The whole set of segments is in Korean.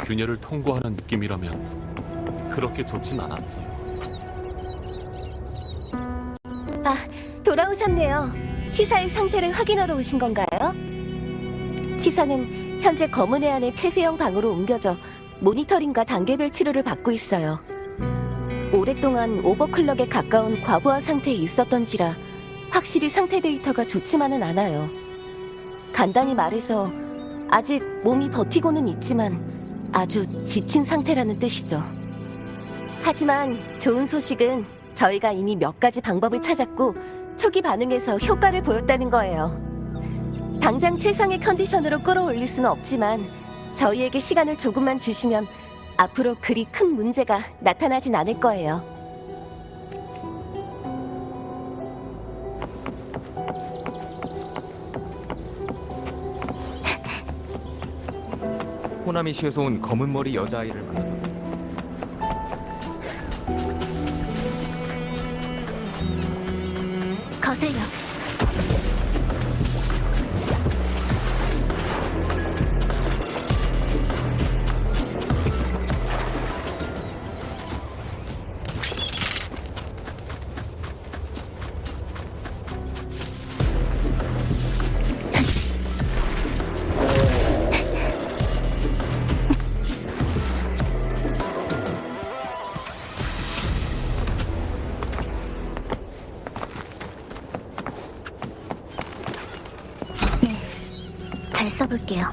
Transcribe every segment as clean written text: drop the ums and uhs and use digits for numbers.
균열을 통과하는 느낌이라면 그렇게 좋진 않았어요. 아, 돌아오셨네요. 치사의 상태를 확인하러 오신 건가요? 치사는 현재 검은 해안의 폐쇄형 방으로 옮겨져 모니터링과 단계별 치료를 받고 있어요. 오랫동안 오버클럭에 가까운 과부하 상태에 있었던지라 확실히 상태 데이터가 좋지만은 않아요. 간단히 말해서 아직 몸이 버티고는 있지만 아주 지친 상태라는 뜻이죠. 하지만 좋은 소식은 저희가 이미 몇 가지 방법을 찾았고 초기 반응에서 효과를 보였다는 거예요. 당장 최상의 컨디션으로 끌어올릴 수는 없지만 저희에게 시간을 조금만 주시면 앞으로 그리 큰 문제가 나타나진 않을 거예요. 호나미시에서 온 검은 머리 여자아이를 만났다. 거슬려. 잘 써볼게요.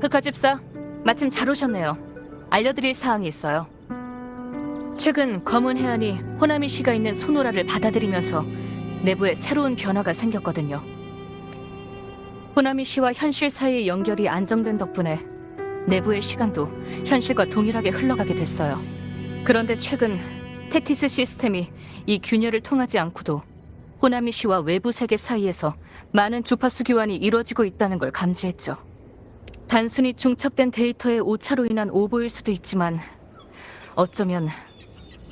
흑화집사, 마침 잘 오셨네요. 알려드릴 사항이 있어요. 최근 검은 해안이 호나미 씨가 있는 소노라를 받아들이면서 내부에 새로운 변화가 생겼거든요. 호나미 씨와 현실 사이의 연결이 안정된 덕분에 내부의 시간도 현실과 동일하게 흘러가게 됐어요. 그런데 최근 테티스 시스템이 이 균열을 통하지 않고도 호나미 씨와 외부 세계 사이에서 많은 주파수 교환이 이루어지고 있다는 걸 감지했죠. 단순히 중첩된 데이터의 오차로 인한 오보일 수도 있지만 어쩌면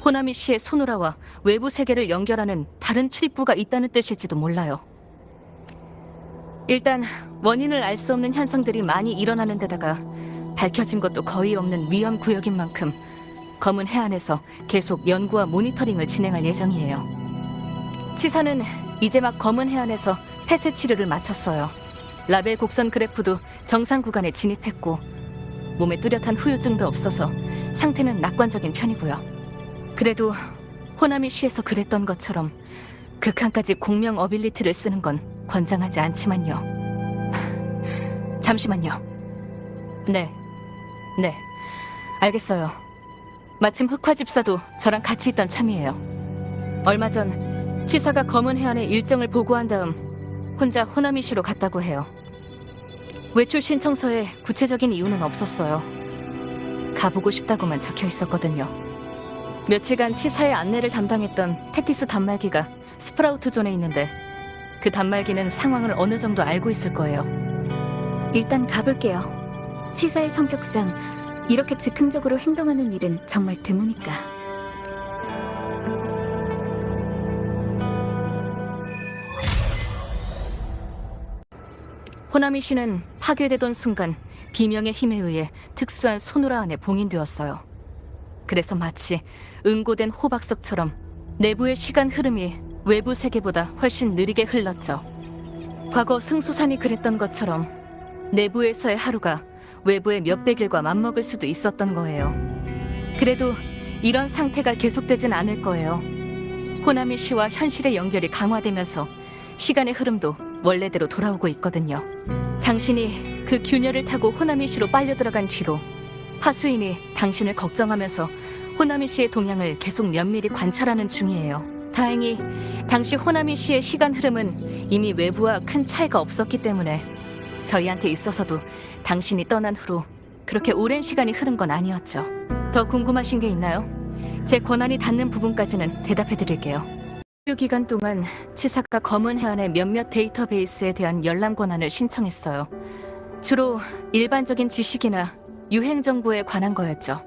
호나미 씨의 소노라와 외부 세계를 연결하는 다른 출입구가 있다는 뜻일지도 몰라요. 일단 원인을 알 수 없는 현상들이 많이 일어나는 데다가 밝혀진 것도 거의 없는 위험 구역인 만큼 검은 해안에서 계속 연구와 모니터링을 진행할 예정이에요. 치사는 이제 막 검은 해안에서 폐쇄 치료를 마쳤어요. 라벨 곡선 그래프도 정상 구간에 진입했고 몸에 뚜렷한 후유증도 없어서 상태는 낙관적인 편이고요. 그래도 호나미 시에서 그랬던 것처럼 극한까지 공명 어빌리티를 쓰는 건 권장하지 않지만요. 잠시만요. 네, 알겠어요. 마침 흑화집사도 저랑 같이 있던 참이에요. 얼마 전 치사가 검은 해안의 일정을 보고한 다음 혼자 호나미시로 갔다고 해요. 외출 신청서에 구체적인 이유는 없었어요. 가보고 싶다고만 적혀 있었거든요. 며칠간 치사의 안내를 담당했던 테티스 단말기가 스프라우트 존에 있는데 그 단말기는 상황을 어느 정도 알고 있을 거예요. 일단 가볼게요. 치사의 성격상 이렇게 즉흥적으로 행동하는 일은 정말 드무니까. 호나미 씨는 파괴되던 순간 비명의 힘에 의해 특수한 소노라 안에 봉인되었어요. 그래서 마치 응고된 호박석처럼 내부의 시간 흐름이 외부 세계보다 훨씬 느리게 흘렀죠. 과거 승소산이 그랬던 것처럼 내부에서의 하루가 외부의 몇백일과 맞먹을 수도 있었던 거예요. 그래도 이런 상태가 계속되진 않을 거예요. 호나미 씨와 현실의 연결이 강화되면서 시간의 흐름도 원래대로 돌아오고 있거든요. 당신이 그 균열을 타고 호나미 씨로 빨려 들어간 뒤로 하수인이 당신을 걱정하면서 호나미 씨의 동향을 계속 면밀히 관찰하는 중이에요. 다행히 당시 호나미 씨의 시간 흐름은 이미 외부와 큰 차이가 없었기 때문에 저희한테 있어서도 당신이 떠난 후로 그렇게 오랜 시간이 흐른 건 아니었죠. 더 궁금하신 게 있나요? 제 권한이 닿는 부분까지는 대답해 드릴게요. 이 기간 동안 치사가 검은 해안의 몇몇 데이터베이스에 대한 열람 권한을 신청했어요. 주로 일반적인 지식이나 유행 정보에 관한 거였죠.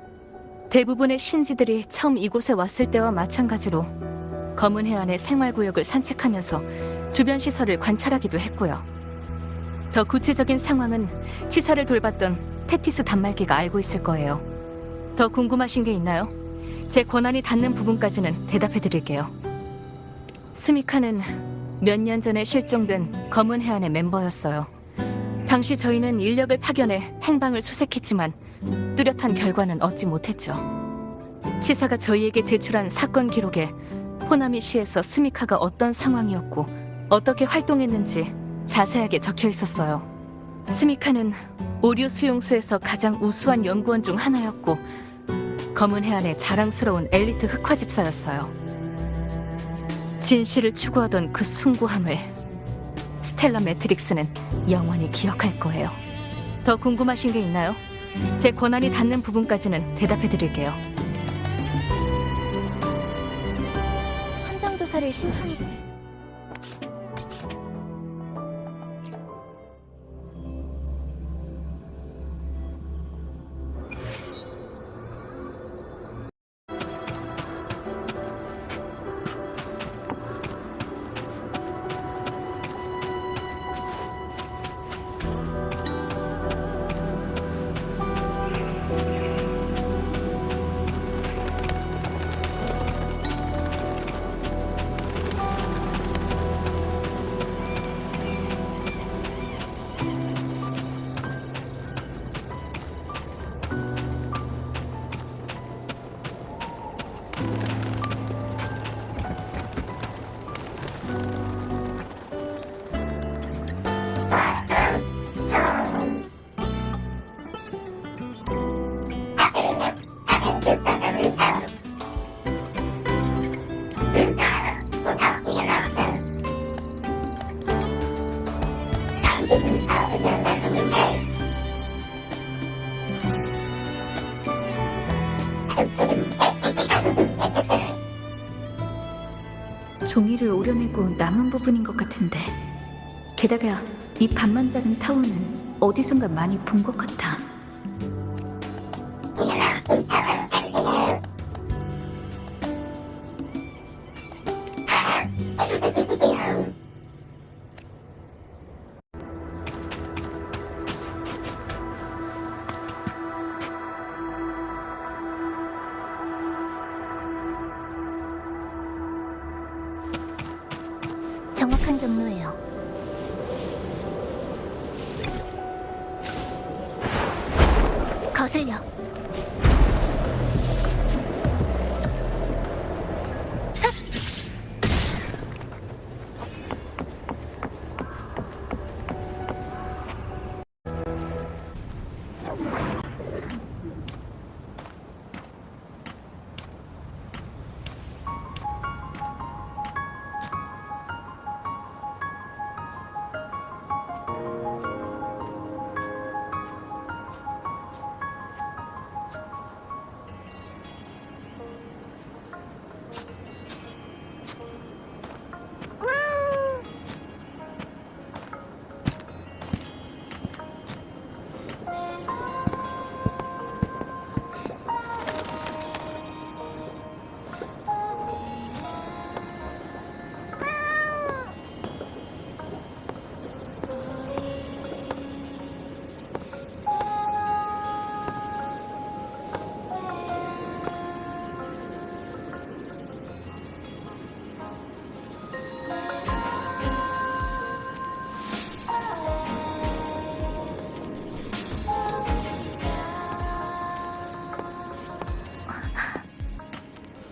대부분의 신지들이 처음 이곳에 왔을 때와 마찬가지로 검은 해안의 생활구역을 산책하면서 주변 시설을 관찰하기도 했고요. 더 구체적인 상황은 치사를 돌봤던 테티스 단말기가 알고 있을 거예요. 더 궁금하신 게 있나요? 제 권한이 닿는 부분까지는 대답해 드릴게요. 스미카는 몇 년 전에 실종된 검은 해안의 멤버였어요. 당시 저희는 인력을 파견해 행방을 수색했지만 뚜렷한 결과는 얻지 못했죠. 치사가 저희에게 제출한 사건 기록에 호나미 시에서 스미카가 어떤 상황이었고 어떻게 활동했는지 자세하게 적혀 있었어요. 스미카는 오류 수용소에서 가장 우수한 연구원 중 하나였고 검은 해안의 자랑스러운 엘리트 흑화 집사였어요. 진실을 추구하던 그 숭고함을 스텔라 매트릭스는 영원히 기억할 거예요. 더 궁금하신 게 있나요? 제 권한이 닿는 부분까지는 대답해 드릴게요. 현장 조사를 신청해. 종이를 오려내고 남은 부분인 것 같은데 게다가 이 반만 작은 타원은 어디선가 많이 본 것 같아. 정확한 경로예요. 거슬려.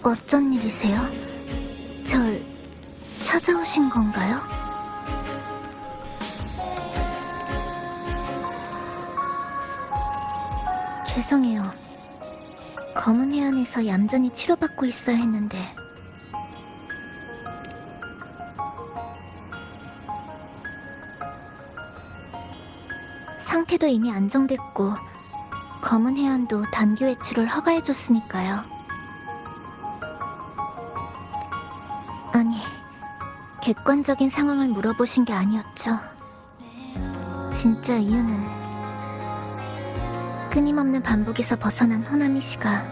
어쩐 일이세요? 절 찾아오신 건가요? 죄송해요. 검은 해안에서 얌전히 치료받고 있어야 했는데. 상태도 이미 안정됐고 검은 해안도 단기 외출을 허가해줬으니까요. 아니, 객관적인 상황을 물어보신 게 아니었죠. 진짜 이유는 끊임없는 반복에서 벗어난 호나미 씨가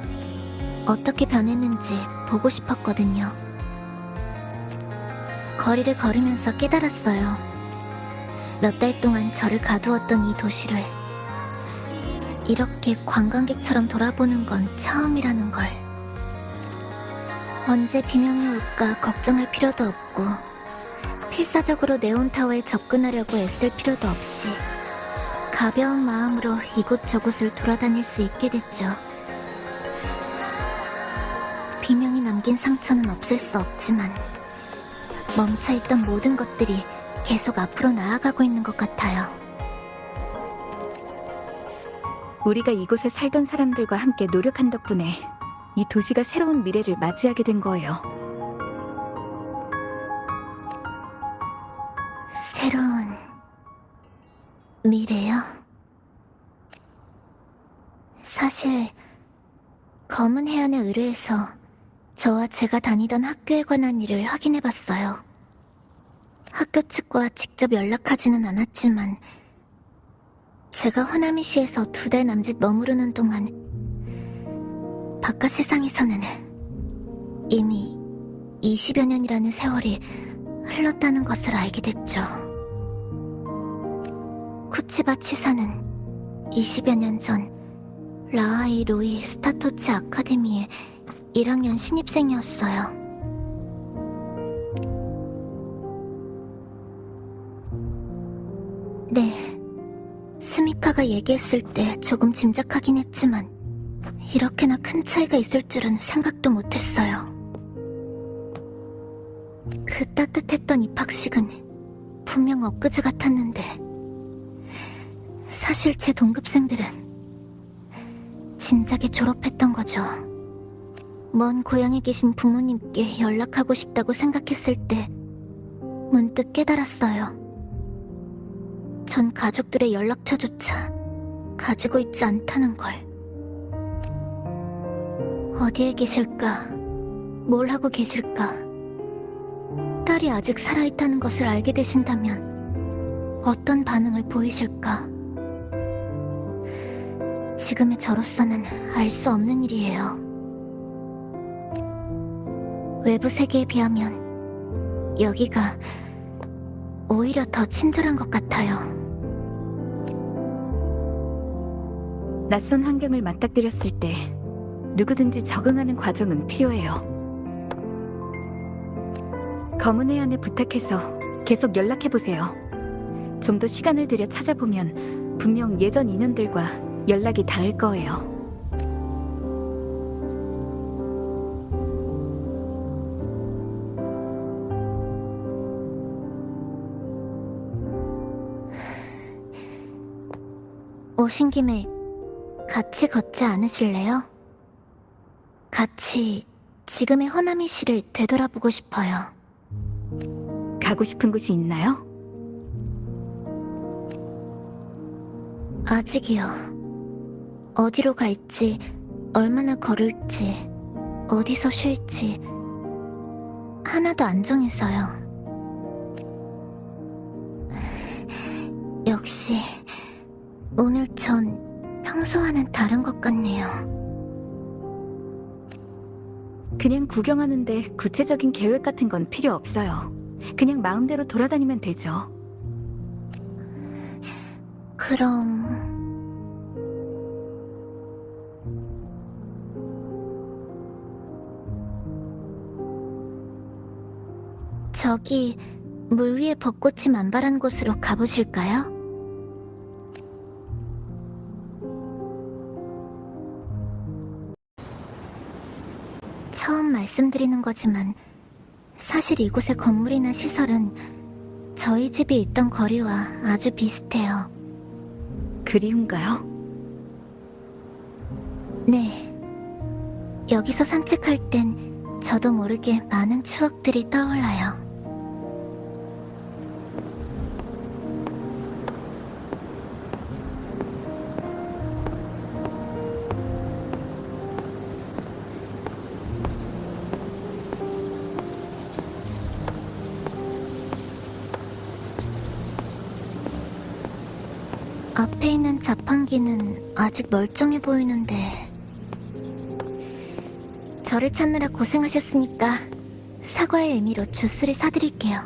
어떻게 변했는지 보고 싶었거든요. 거리를 걸으면서 깨달았어요. 몇 달 동안 저를 가두었던 이 도시를 이렇게 관광객처럼 돌아보는 건 처음이라는 걸. 언제 비명이 올까 걱정할 필요도 없고 필사적으로 네온타워에 접근하려고 애쓸 필요도 없이 가벼운 마음으로 이곳저곳을 돌아다닐 수 있게 됐죠. 비명이 남긴 상처는 없을 수 없지만 멈춰있던 모든 것들이 계속 앞으로 나아가고 있는 것 같아요. 우리가 이곳에 살던 사람들과 함께 노력한 덕분에 이 도시가 새로운 미래를 맞이하게 된 거예요. 새로운 미래요? 사실 검은 해안에 의뢰해서 저와 제가 다니던 학교에 관한 일을 확인해봤어요. 학교 측과 직접 연락하지는 않았지만 제가 호나미시에서 2달 남짓 머무르는 동안 바깥 세상에서는 이미 20여 년이라는 세월이 흘렀다는 것을 알게 됐죠. 쿠치바 치사는 20여 년 전 라하이 로이 스타토치 아카데미의 1학년 신입생이었어요. 네, 스미카가 얘기했을 때 조금 짐작하긴 했지만 이렇게나 큰 차이가 있을 줄은 생각도 못했어요. 그 따뜻했던 입학식은 분명 엊그제 같았는데 사실 제 동급생들은 진작에 졸업했던 거죠. 먼 고향에 계신 부모님께 연락하고 싶다고 생각했을 때 문득 깨달았어요. 전 가족들의 연락처조차 가지고 있지 않다는 걸. 어디에 계실까? 뭘 하고 계실까? 딸이 아직 살아있다는 것을 알게 되신다면 어떤 반응을 보이실까? 지금의 저로서는 알 수 없는 일이에요. 외부 세계에 비하면 여기가 오히려 더 친절한 것 같아요. 낯선 환경을 맞닥뜨렸을 때 누구든지 적응하는 과정은 필요해요. 검은 해안에 부탁해서 계속 연락해보세요. 좀 더 시간을 들여 찾아보면 분명 예전 인연들과 연락이 닿을 거예요. 오신 김에 같이 걷지 않으실래요? 같이 지금의 호나미 씨를 되돌아보고 싶어요. 가고 싶은 곳이 있나요? 아직이요. 어디로 갈지, 얼마나 걸을지, 어디서 쉴지 하나도 안 정해서요. 역시 오늘 전 평소와는 다른 것 같네요. 그냥 구경하는데 구체적인 계획 같은 건 필요 없어요. 그냥 마음대로 돌아다니면 되죠. 그럼... 저기 물 위에 벚꽃이 만발한 곳으로 가보실까요? 처음 말씀드리는 거지만 사실 이곳의 건물이나 시설은 저희 집이 있던 거리와 아주 비슷해요. 그리운가요? 네. 여기서 산책할 땐 저도 모르게 많은 추억들이 떠올라요. 앞에 있는 자판기는 아직 멀쩡해 보이는데 저를 찾느라 고생하셨으니까 사과의 의미로 주스를 사드릴게요.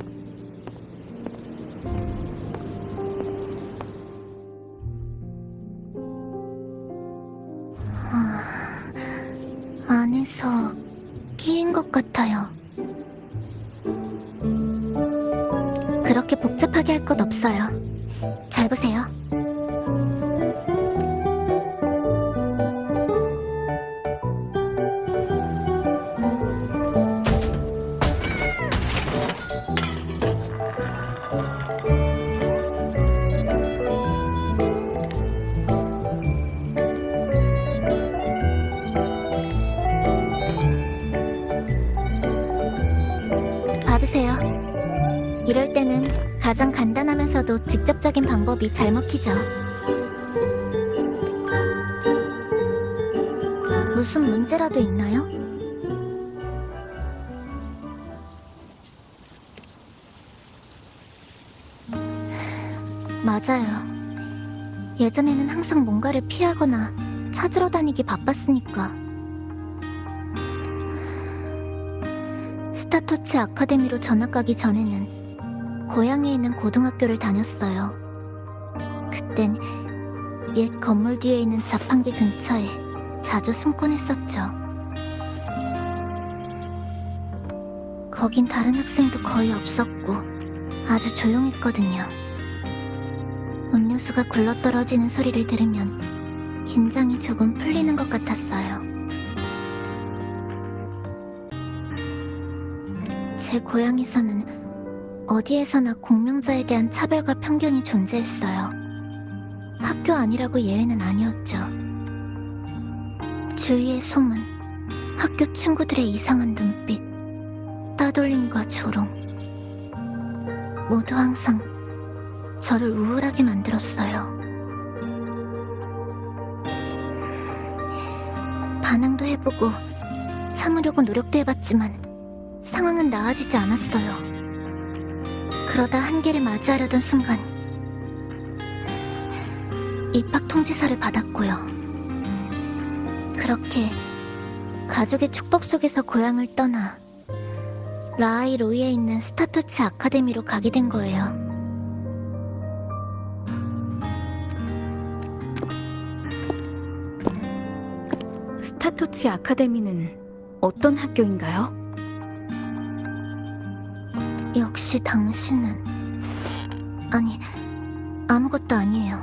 안에서 끼인 것 같아요. 그렇게 복잡하게 할 것 없어요. 잘 보세요. 받으세요. 이럴 때는 가장 간단하면서도 직접적인 방법이 잘 먹히죠. 무슨 문제라도 있나요? 맞아요. 예전에는 항상 뭔가를 피하거나 찾으러 다니기 바빴으니까. 스타토치 아카데미로 전학 가기 전에는 고향에 있는 고등학교를 다녔어요. 그땐 옛 건물 뒤에 있는 자판기 근처에 자주 숨곤 했었죠. 거긴 다른 학생도 거의 없었고 아주 조용했거든요. 음료수가 굴러떨어지는 소리를 들으면 긴장이 조금 풀리는 것 같았어요. 제 고향에서는 어디에서나 공명자에 대한 차별과 편견이 존재했어요. 학교 아니라고 예외는 아니었죠. 주위의 소문, 학교 친구들의 이상한 눈빛, 따돌림과 조롱, 모두 항상 저를 우울하게 만들었어요. 반항도 해보고 참으려고 노력도 해봤지만 상황은 나아지지 않았어요. 그러다 한계를 맞이하려던 순간 입학 통지서를 받았고요. 그렇게 가족의 축복 속에서 고향을 떠나 라하이로이에 있는 스타토치 아카데미로 가게 된 거예요. 스타토치 아카데미는 어떤 학교인가요? 역시 당신은... 아니, 아무것도 아니에요.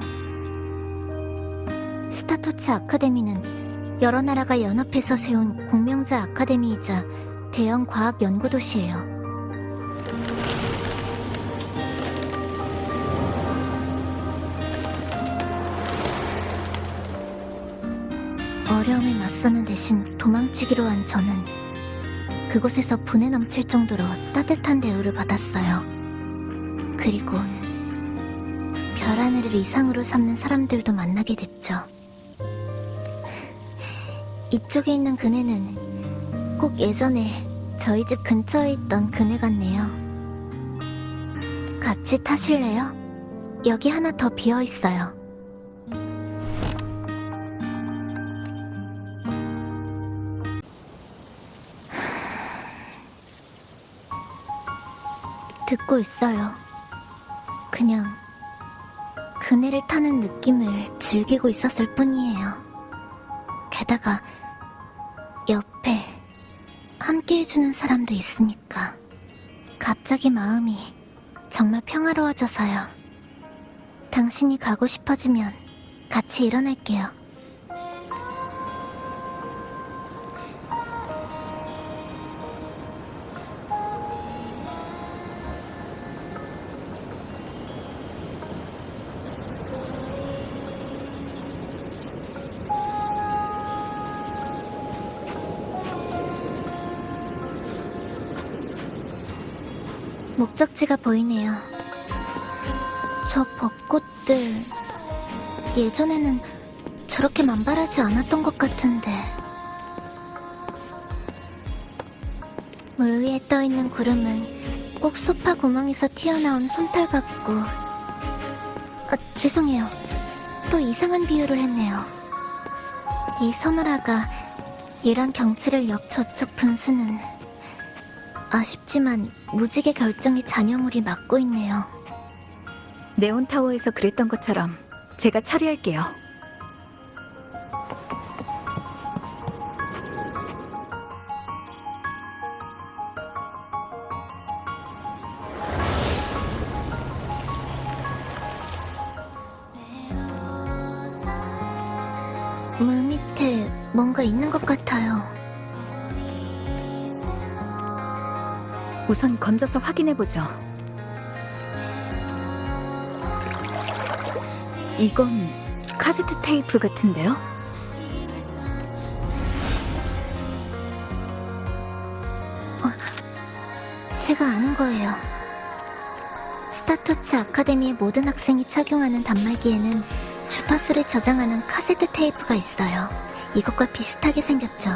스타토치 아카데미는 여러 나라가 연합해서 세운 공명자 아카데미이자 대형 과학 연구 도시예요. 어려움에 맞서는 대신 도망치기로 한 저는 그곳에서 분에 넘칠 정도로 따뜻한 대우를 받았어요. 그리고 별 하늘을 이상으로 삼는 사람들도 만나게 됐죠. 이쪽에 있는 그네는 꼭 예전에 저희 집 근처에 있던 그네 같네요. 같이 타실래요? 여기 하나 더 비어 있어요. 듣고 있어요. 그냥 그네를 타는 느낌을 즐기고 있었을 뿐이에요. 게다가 옆에 함께 해주는 사람도 있으니까 갑자기 마음이 정말 평화로워져서요. 당신이 가고 싶어지면 같이 일어날게요. 목적지가 보이네요. 저 벚꽃들 예전에는 저렇게 만발하지 않았던 것 같은데. 물 위에 떠있는 구름은 꼭 소파 구멍에서 튀어나온 솜털 같고. 죄송해요. 또 이상한 비유를 했네요. 이 서늘하가 이런 경치를 역 저쪽 분수는 아쉽지만 무지개 결정의 잔여물이 막고 있네요. 네온타워에서 그랬던 것처럼 제가 처리할게요. 물 밑에 뭔가 있는 것 같아요. 우선 건져서 확인해보죠. 이건 카세트 테이프 같은데요? 제가 아는 거예요. 스타토츠 아카데미의 모든 학생이 착용하는 단말기에는 주파수를 저장하는 카세트 테이프가 있어요. 이것과 비슷하게 생겼죠.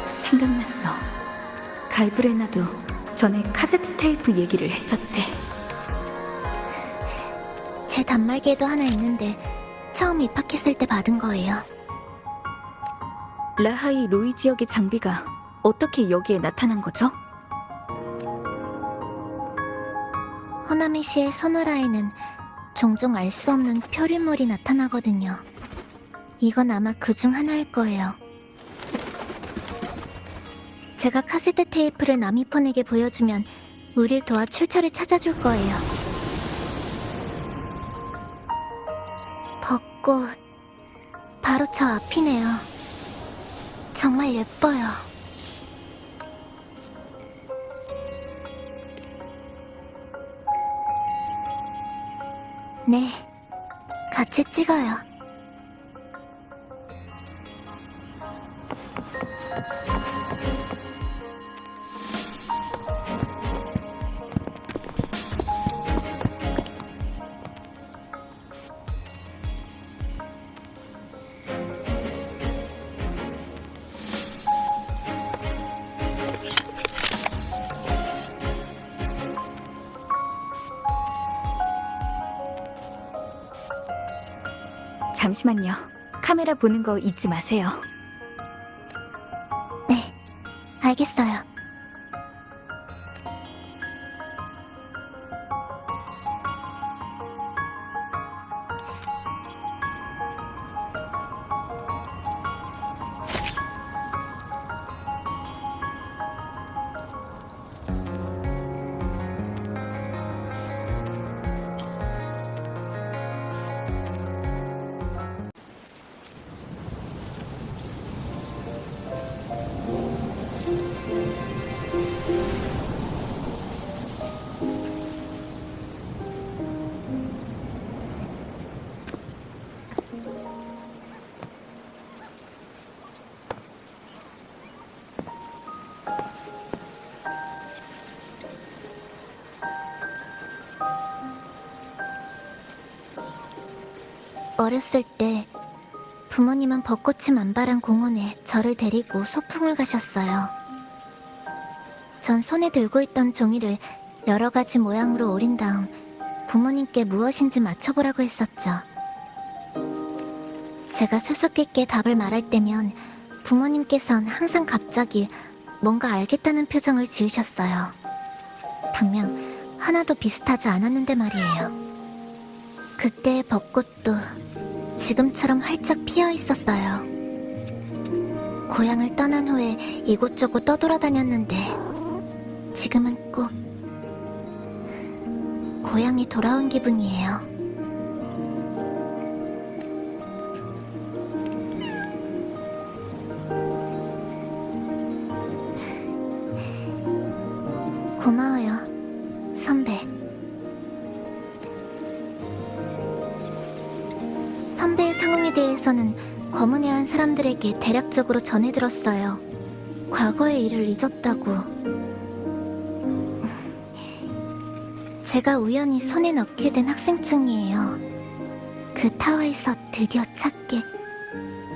생각났어. 갈브레나도 전에 카세트 테이프 얘기를 했었지. 제 단말기에도 하나 있는데 처음 입학했을 때 받은 거예요. 라하이 로이 지역의 장비가 어떻게 여기에 나타난 거죠? 호나미시의 소노라에는 종종 알 수 없는 표류물이 나타나거든요. 이건 아마 그 중 하나일 거예요. 제가 카세트 테이프를 나미폰에게 보여주면 우릴 도와 출처를 찾아줄 거예요. 벚꽃, 바로 저 앞이네요. 정말 예뻐요. 네, 같이 찍어요. 잠시만요. 카메라 보는 거 잊지 마세요. 네, 알겠어요. 어렸을 때 부모님은 벚꽃이 만발한 공원에 저를 데리고 소풍을 가셨어요. 전 손에 들고 있던 종이를 여러 가지 모양으로 오린 다음 부모님께 무엇인지 맞춰보라고 했었죠. 제가 수수께끼 답을 말할 때면 부모님께선 항상 갑자기 뭔가 알겠다는 표정을 지으셨어요. 분명 하나도 비슷하지 않았는데 말이에요. 그때의 벚꽃도 지금처럼 활짝 피어 있었어요. 고향을 떠난 후에 이곳저곳 떠돌아다녔는데 지금은 꼭 고향에 돌아온 기분이에요. 고마워요, 선배. 선배의 상황에 대해서는 검은해안 사람들에게 대략적으로 전해들었어요. 과거의 일을 잊었다고. 제가 우연히 손에 넣게 된 학생증이에요. 그 타워에서 드디어 찾게,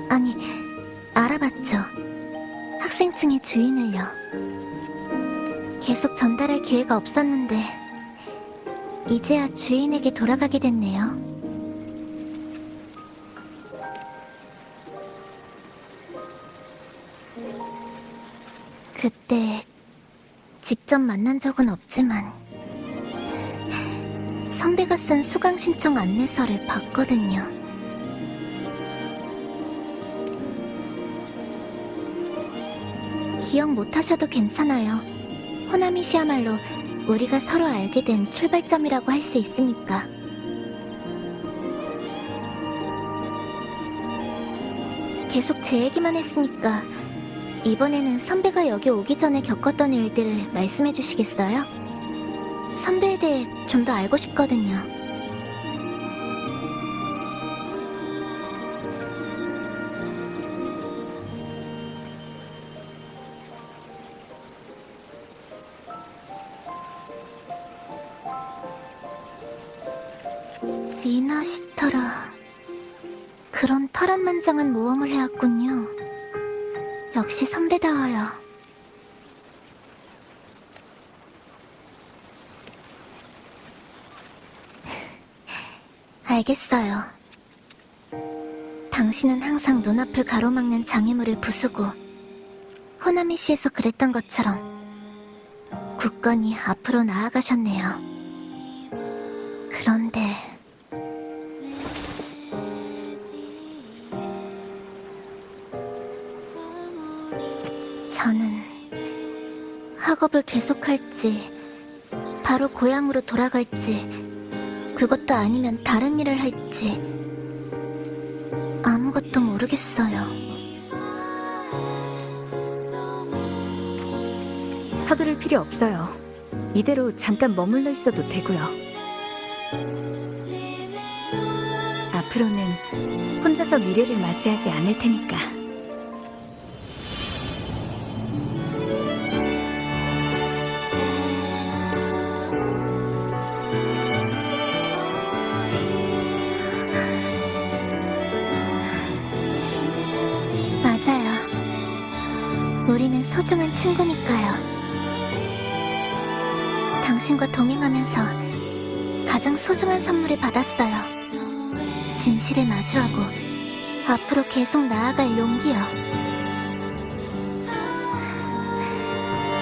아니, 알아봤죠. 학생증의 주인을요. 계속 전달할 기회가 없었는데 이제야 주인에게 돌아가게 됐네요. 그때 직접 만난 적은 없지만 선배가 쓴 수강 신청 안내서를 봤거든요. 기억 못하셔도 괜찮아요. 호나미 씨야말로 우리가 서로 알게 된 출발점이라고 할 수 있으니까. 계속 제 얘기만 했으니까 이번에는 선배가 여기 오기 전에 겪었던 일들을 말씀해 주시겠어요? 선배에 대해 좀 더 알고 싶거든요. 리나 시터라. 그런 파란만장한 모험을 해왔군요. 역시 선배다워요. 알겠어요. 당신은 항상 눈앞을 가로막는 장애물을 부수고 호나미 씨에서 그랬던 것처럼 굳건히 앞으로 나아가셨네요. 그런데 저는 학업을 계속할지 바로 고향으로 돌아갈지 그것도 아니면 다른 일을 할지 아무것도 모르겠어요. 서두를 필요 없어요. 이대로 잠깐 머물러 있어도 되고요. 앞으로는 혼자서 미래를 맞이하지 않을 테니까. 맞아요. 우리는 소중한 친구니까요. 당신과 동행하면서 가장 소중한 선물을 받았어요. 진실을 마주하고 앞으로 계속 나아갈 용기요.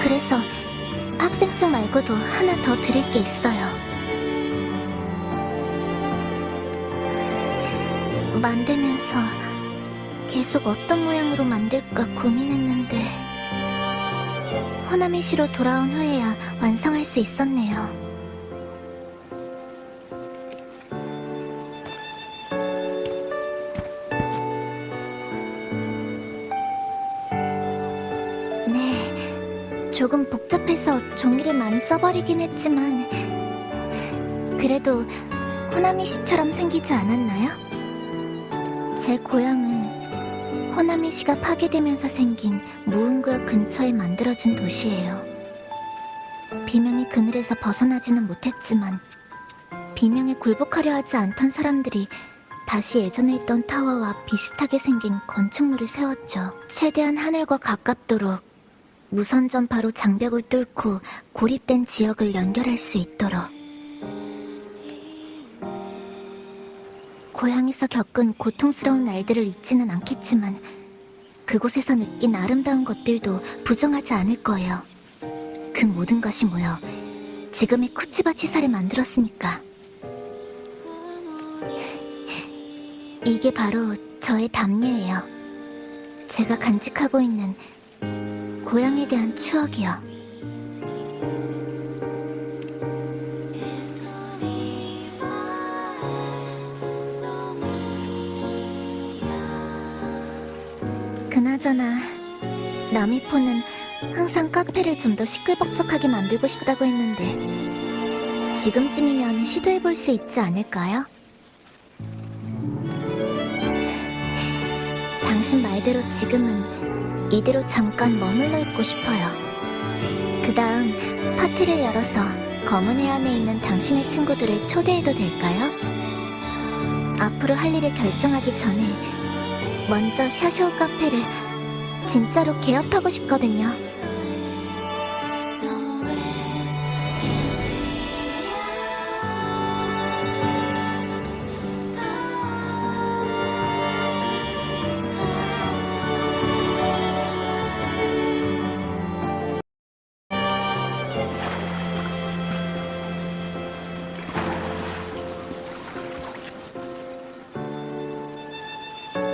그래서 학생증 말고도 하나 더 드릴 게 있어요. 만들면서 계속 어떤 모양으로 만들까 고민했는데 호나미 씨로 돌아온 후에야 완성할 수 있었네요. 네, 조금 복잡해서 종이를 많이 써버리긴 했지만 그래도 호나미 씨처럼 생기지 않았나요? 제 고향은 호나미 씨가 파괴되면서 생긴 무은구역 근처에 만들어진 도시예요. 비명의 그늘에서 벗어나지는 못했지만 비명에 굴복하려 하지 않던 사람들이 다시 예전에 있던 타워와 비슷하게 생긴 건축물을 세웠죠. 최대한 하늘과 가깝도록 무선 전파로 장벽을 뚫고 고립된 지역을 연결할 수 있도록. 고향에서 겪은 고통스러운 날들을 잊지는 않겠지만 그곳에서 느낀 아름다운 것들도 부정하지 않을 거예요. 그 모든 것이 모여 지금의 쿠치바 치사를 만들었으니까. 이게 바로 저의 답례예요. 제가 간직하고 있는 고향에 대한 추억이요. 그나저나 나미포는 항상 카페를 좀 더 시끌벅적하게 만들고 싶다고 했는데 지금쯤이면 시도해볼 수 있지 않을까요? 당신 말대로 지금은 이대로 잠깐 머물러 있고 싶어요. 그 다음 파티를 열어서 검은 해안에 있는 당신의 친구들을 초대해도 될까요? 앞으로 할 일을 결정하기 전에 먼저 샤쇼 카페를 진짜로 개업하고 싶거든요.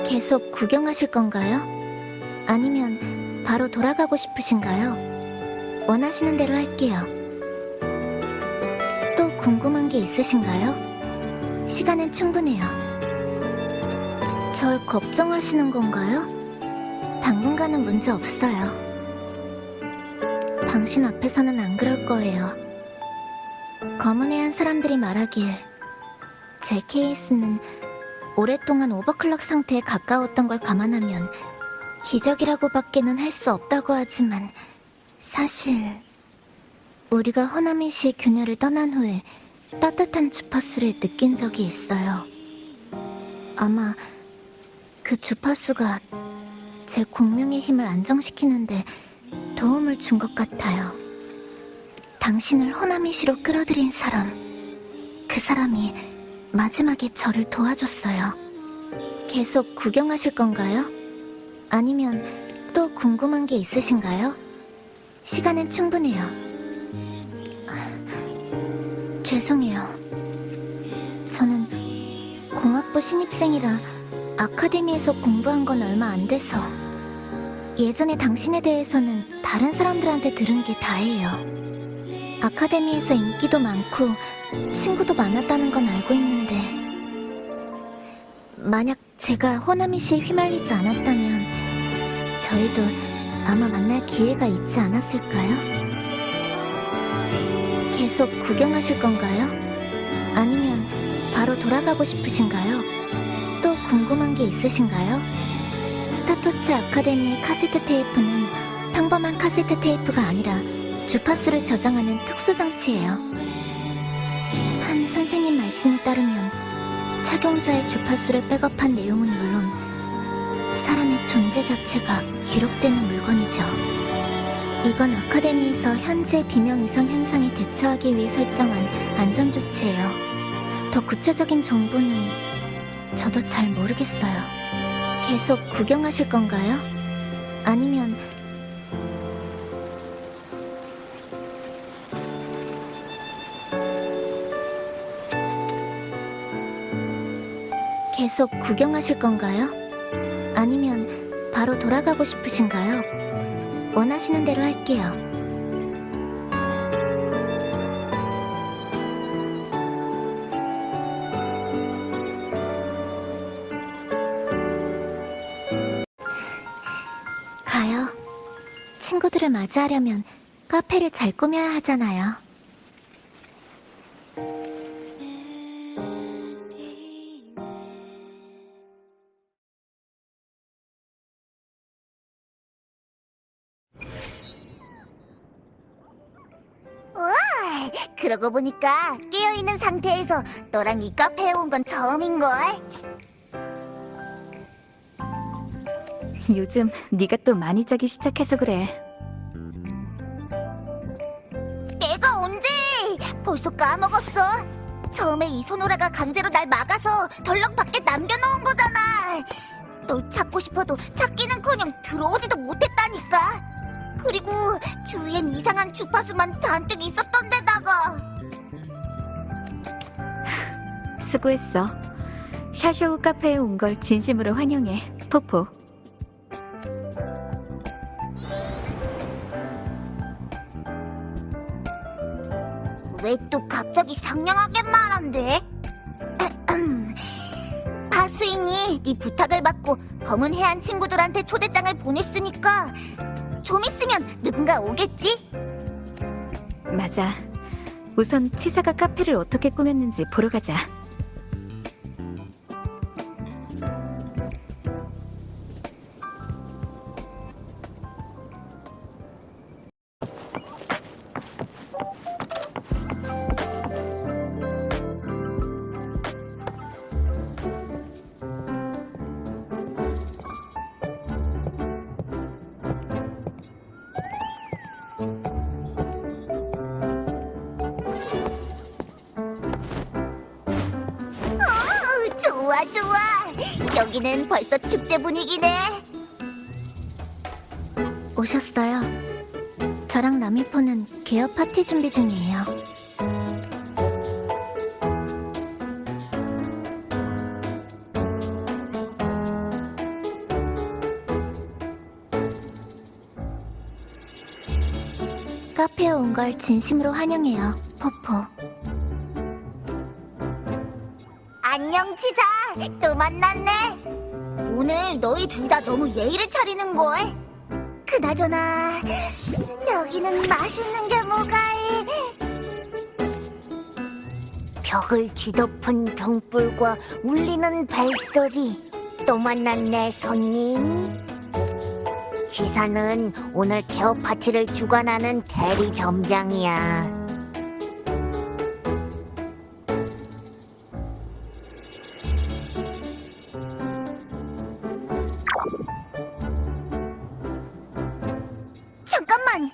계속 구경하실 건가요? 아니면 바로 돌아가고 싶으신가요? 원하시는 대로 할게요. 또 궁금한 게 있으신가요? 시간은 충분해요. 절 걱정하시는 건가요? 당분간은 문제 없어요. 당신 앞에서는 안 그럴 거예요. 검은 해안 사람들이 말하길 제 케이스는 오랫동안 오버클럭 상태에 가까웠던 걸 감안하면 기적이라고밖에는 할 수 없다고 하지만 사실 우리가 호나미시의 교녀를 떠난 후에 따뜻한 주파수를 느낀 적이 있어요. 아마 그 주파수가 제 공명의 힘을 안정시키는데 도움을 준 것 같아요. 당신을 호나미시로 끌어들인 사람, 그 사람이 마지막에 저를 도와줬어요. 계속 구경하실 건가요? 아니면 또 궁금한 게 있으신가요? 시간은 충분해요. 죄송해요. 저는 공학부 신입생이라 아카데미에서 공부한 건 얼마 안 돼서 예전에 당신에 대해서는 다른 사람들한테 들은 게 다예요. 아카데미에서 인기도 많고 친구도 많았다는 건 알고 있는데 만약 제가 호나미 씨에 휘말리지 않았다면 저희도 아마 만날 기회가 있지 않았을까요? 계속 구경하실 건가요? 아니면 바로 돌아가고 싶으신가요? 또 궁금한 게 있으신가요? 스타토츠 아카데미의 카세트 테이프는 평범한 카세트 테이프가 아니라 주파수를 저장하는 특수 장치예요. 한 선생님 말씀에 따르면 착용자의 주파수를 백업한 내용은 물론 사람의 존재 자체가 기록되는 물건이죠. 이건 아카데미에서 현재 비명 이상 현상에 대처하기 위해 설정한 안전 조치예요. 더 구체적인 정보는 저도 잘 모르겠어요. 계속 구경하실 건가요? 아니면 계속 구경하실 건가요? 아니면 바로 돌아가고 싶으신가요? 원하시는 대로 할게요. 가요. 친구들을 맞이하려면 카페를 잘 꾸며야 하잖아요. 그러고 보니까 깨어있는 상태에서 너랑 이 카페에 온 건 처음인걸. 요즘 네가 또 많이 자기 시작해서 그래. 내가 언제? 벌써 까먹었어. 처음에 이소노라가 강제로 날 막아서 덜렁 밖에 남겨놓은 거잖아. 널 찾고 싶어도 찾기는커녕 들어오지도 못했다니까. 그리고 주위엔 이상한 주파수만 잔뜩 있었던 데다가. 수고했어. 샤쇼우 카페에 온 걸 진심으로 환영해, 포포. 왜 또 갑자기 상냥하게 말한대? 바수인이 네 부탁을 받고 검은 해안 친구들한테 초대장을 보냈으니까 좀 있으면 누군가 오겠지? 맞아. 우선 치사가 카페를 어떻게 꾸몄는지 보러 가자. 좋아, 좋아. 여기는 벌써 축제 분위기네. 오셨어요. 저랑 나미포는 개업 파티 준비 중이에요. 카페에 온 걸 진심으로 환영해요, 포포. 안녕, 치사. 또 만났네. 오늘 너희 둘 다 너무 예의를 차리는걸. 그나저나 여기는 맛있는 게 뭐가해? 벽을 뒤덮은 등불과 울리는 벨소리. 또 만났네, 손님. 지사는 오늘 개업 파티를 주관하는 대리 점장이야. 잠깐만!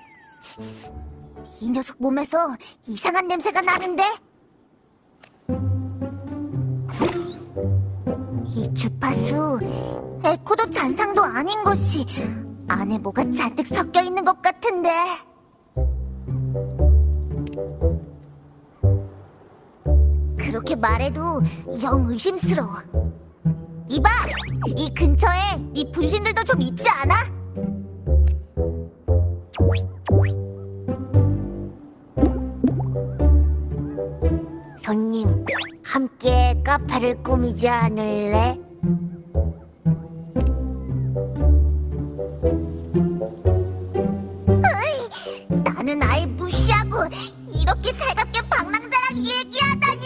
이 녀석 몸에서 이상한 냄새가 나는데? 이 주파수, 에코도 잔상도 아닌 것이 안에 뭐가 잔뜩 섞여 있는 것 같은데. 그렇게 말해도 영 의심스러워. 이봐! 이 근처에 네 분신들도 좀 있지 않아? 손님, 함께 카페를 꾸미지 않을래? 나는 아예 무시하고 이렇게 살갑게 방랑자랑 얘기하다니.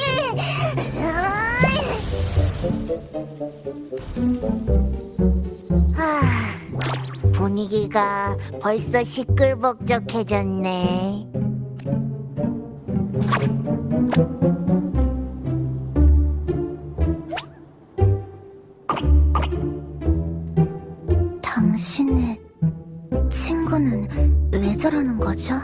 분위기가 벌써 시끌벅적해졌네. 당신의 친구는 왜 저러는 거죠?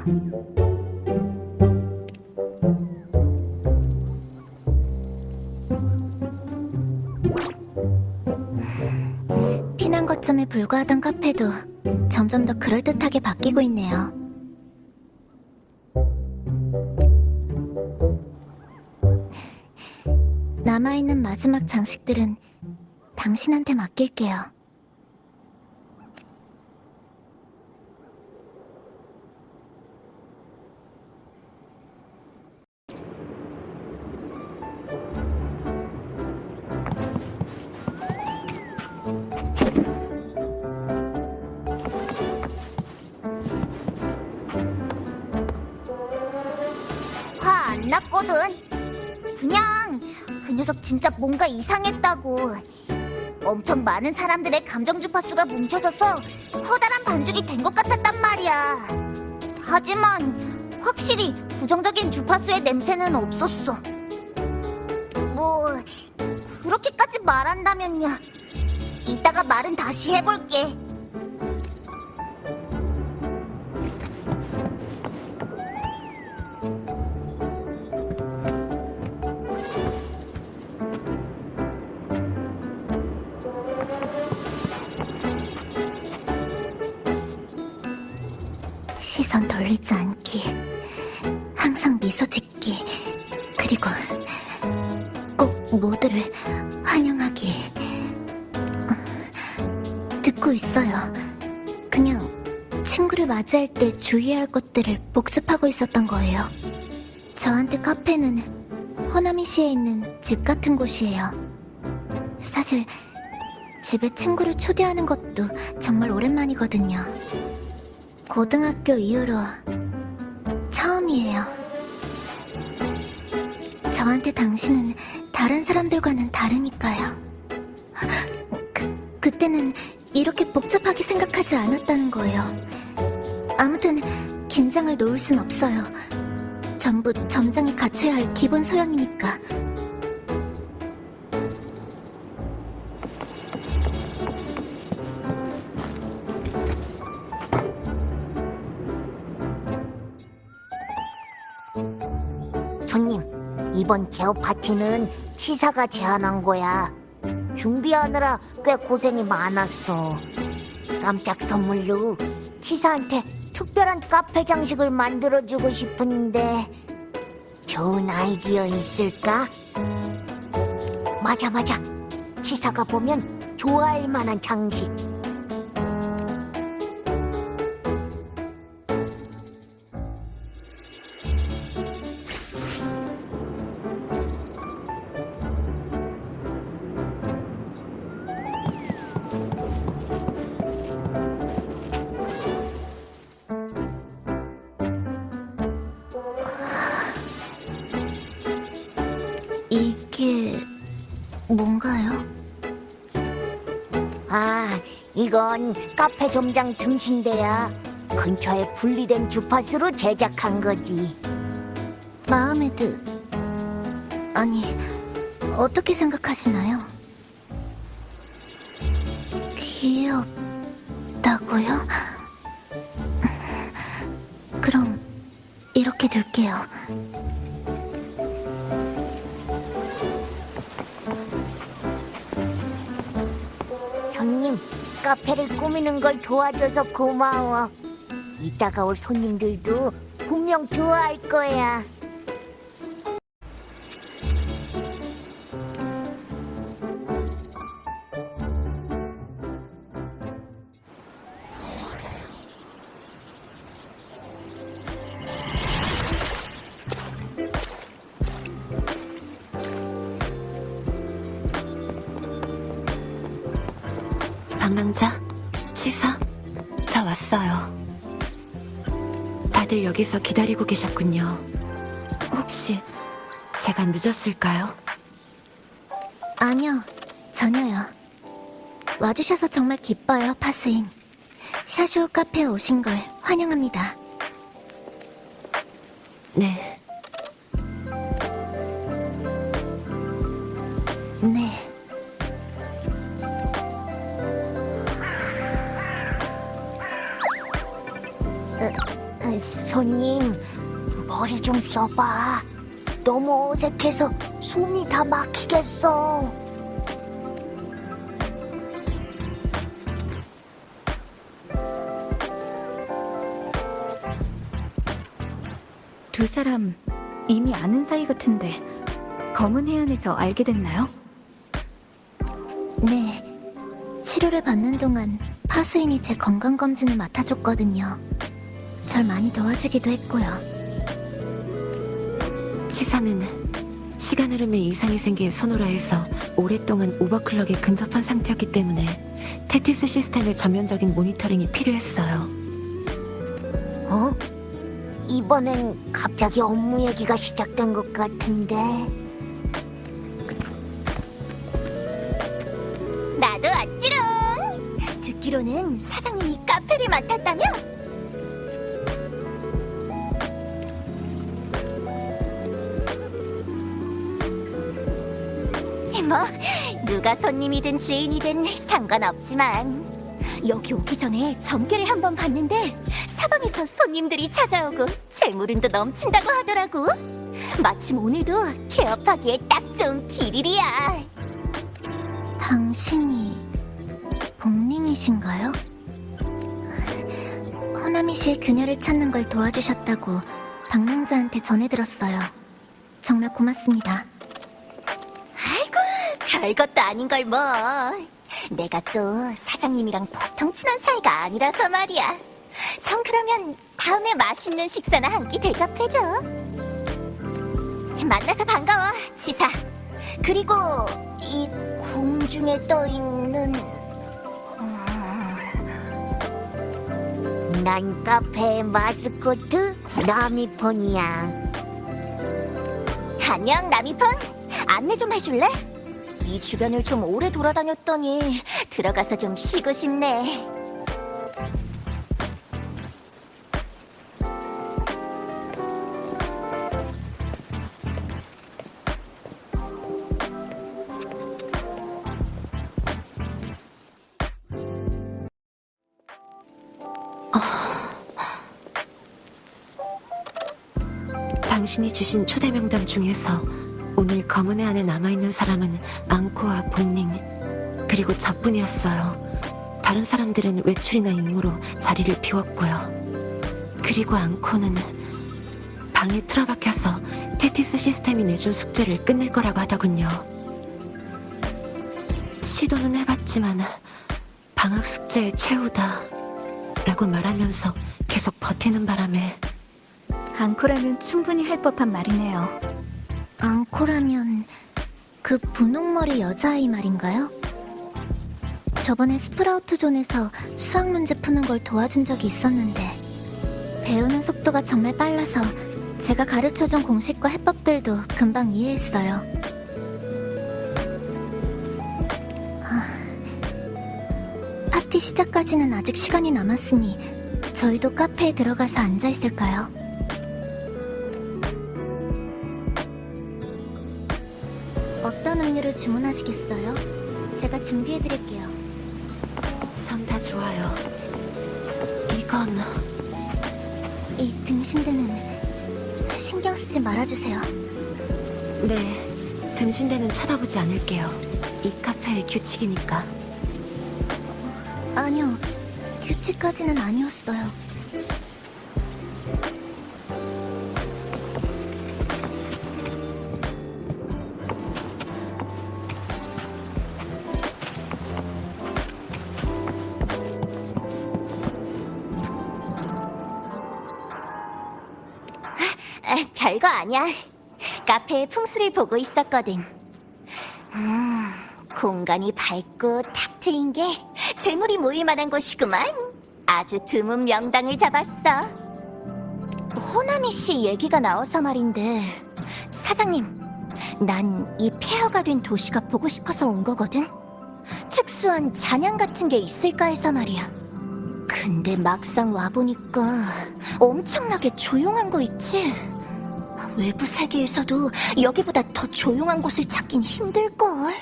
피난 거점에 불과하던 카페도 점점 더 그럴듯하게 바뀌고 있네요. 남아있는 마지막 장식들은 당신한테 맡길게요. 화 안 났거든. 그냥 그 녀석 진짜 뭔가 이상했다고. 엄청 많은 사람들의 감정 주파수가 뭉쳐져서 커다란 반죽이 된 것 같았단 말이야. 하지만 확실히 부정적인 주파수의 냄새는 없었어. 뭐 그렇게까지 말한다면야. 이따가 말은 다시 해볼게. 시선 돌리지 않기, 항상 미소 짓기, 그리고 꼭 모두를 환영하기. 듣고 있어요. 그냥 친구를 맞이할 때 주의해야 할 것들을 복습하고 있었던 거예요. 저한테 카페는 호나미 시에 있는 집 같은 곳이에요. 사실 집에 친구를 초대하는 것도 정말 오랜만이거든요. 고등학교 이후로 처음이에요. 저한테 당신은 다른 사람들과는 다르니까요. 그때는 이렇게 복잡하게 생각하지 않았다는 거예요. 아무튼 긴장을 놓을 순 없어요. 전부 점장이 갖춰야 할 기본 소양이니까. 손님, 이번 개업 파티는 치사가 제안한 거야. 준비하느라 꽤 고생이 많았어. 깜짝 선물로 치사한테 특별한 카페 장식을 만들어주고 싶은데 좋은 아이디어 있을까? 맞아. 치사가 보면 좋아할 만한 장식. 이게 뭔가요? 아, 이건 카페 점장 등신대야. 근처에 분리된 주파수로 제작한 거지. 마음에 아니, 어떻게 생각하시나요? 귀엽다고요? 그럼 이렇게 둘게요. 손님, 카페를 꾸미는 걸 도와줘서 고마워. 이따가 올 손님들도 분명 좋아할 거야. 방랑자, 치사, 저 왔어요. 다들 여기서 기다리고 계셨군요. 혹시 제가 늦었을까요? 아니요, 전혀요. 와주셔서 정말 기뻐요, 파수인. 샤쇼 카페에 오신 걸 환영합니다. 네. 네. 손님, 머리 좀 써봐. 너무 어색해서 숨이 다 막히겠어. 두 사람 이미 아는 사이 같은데 검은 해안에서 알게 됐나요? 네. 치료를 받는 동안 파수인이 제 건강검진을 맡아줬거든요. 절 많이 도와주기도 했고요. 치사는 시간 흐름에 이상이 생긴 소노라에서 오랫동안 오버클럭에 근접한 상태였기 때문에 테티스 시스템의 전면적인 모니터링이 필요했어요. 어? 이번엔 갑자기 업무 얘기가 시작된 것 같은데. 나도 왔지롱. 듣기로는 사장님이 카페를 맡았다며? 뭐 누가 손님이든 주인이든 상관없지만 여기 오기 전에 점괘를 한번 봤는데 사방에서 손님들이 찾아오고 재물운도 넘친다고 하더라고. 마침 오늘도 개업하기에 딱 좋은 길일이야. 당신이 복링이신가요? 허나미 씨의 그녀를 찾는 걸 도와주셨다고 방랑자한테 전해들었어요. 정말 고맙습니다. 별것도 아닌 걸 뭐. 내가 또 사장님이랑 보통 친한 사이가 아니라서 말이야. 전 그러면 다음에 맛있는 식사나 한 끼 대접해줘. 만나서 반가워, 치사. 그리고 이 공중에 떠있는 난 카페의 마스코트 나미폰이야. 안녕, 나미펀. 안내 좀 해줄래? 이 주변을 좀 오래 돌아다녔더니 들어가서 좀 쉬고 싶네. 당신이 주신 초대 명단 중에서 오늘 검은의 안에 남아있는 사람은 앙코와 본링, 그리고 저뿐이었어요. 다른 사람들은 외출이나 임무로 자리를 비웠고요. 그리고 앙코는 방에 틀어박혀서 테티스 시스템이 내준 숙제를 끝낼 거라고 하더군요. 시도는 해봤지만 방학 숙제의 최후다 라고 말하면서 계속 버티는 바람에 앙코라면 충분히 할 법한 말이네요. 앙코라면 그 분홍머리 여자아이 말인가요? 저번에 스프라우트 존에서 수학 문제 푸는 걸 도와준 적이 있었는데 배우는 속도가 정말 빨라서 제가 가르쳐준 공식과 해법들도 금방 이해했어요. 파티 시작까지는 아직 시간이 남았으니 저희도 카페에 들어가서 앉아있을까요? 어떤 음료를 주문하시겠어요? 제가 준비해드릴게요. 전 다 좋아요. 이건 이 등신대는 신경 쓰지 말아주세요. 네, 등신대는 쳐다보지 않을게요. 이 카페의 규칙이니까. 아니요, 규칙까지는 아니었어요. 별거 아니야. 카페의 풍수를 보고 있었거든. 공간이 밝고 탁 트인 게 재물이 모일 만한 곳이구만. 아주 드문 명당을 잡았어. 호나미 씨 얘기가 나와서 말인데, 사장님, 난 이 폐허가 된 도시가 보고 싶어서 온 거거든. 특수한 잔향 같은 게 있을까 해서 말이야. 근데 막상 와보니까 엄청나게 조용한 거 있지? 외부 세계에서도 여기보다 더 조용한 곳을 찾긴 힘들걸.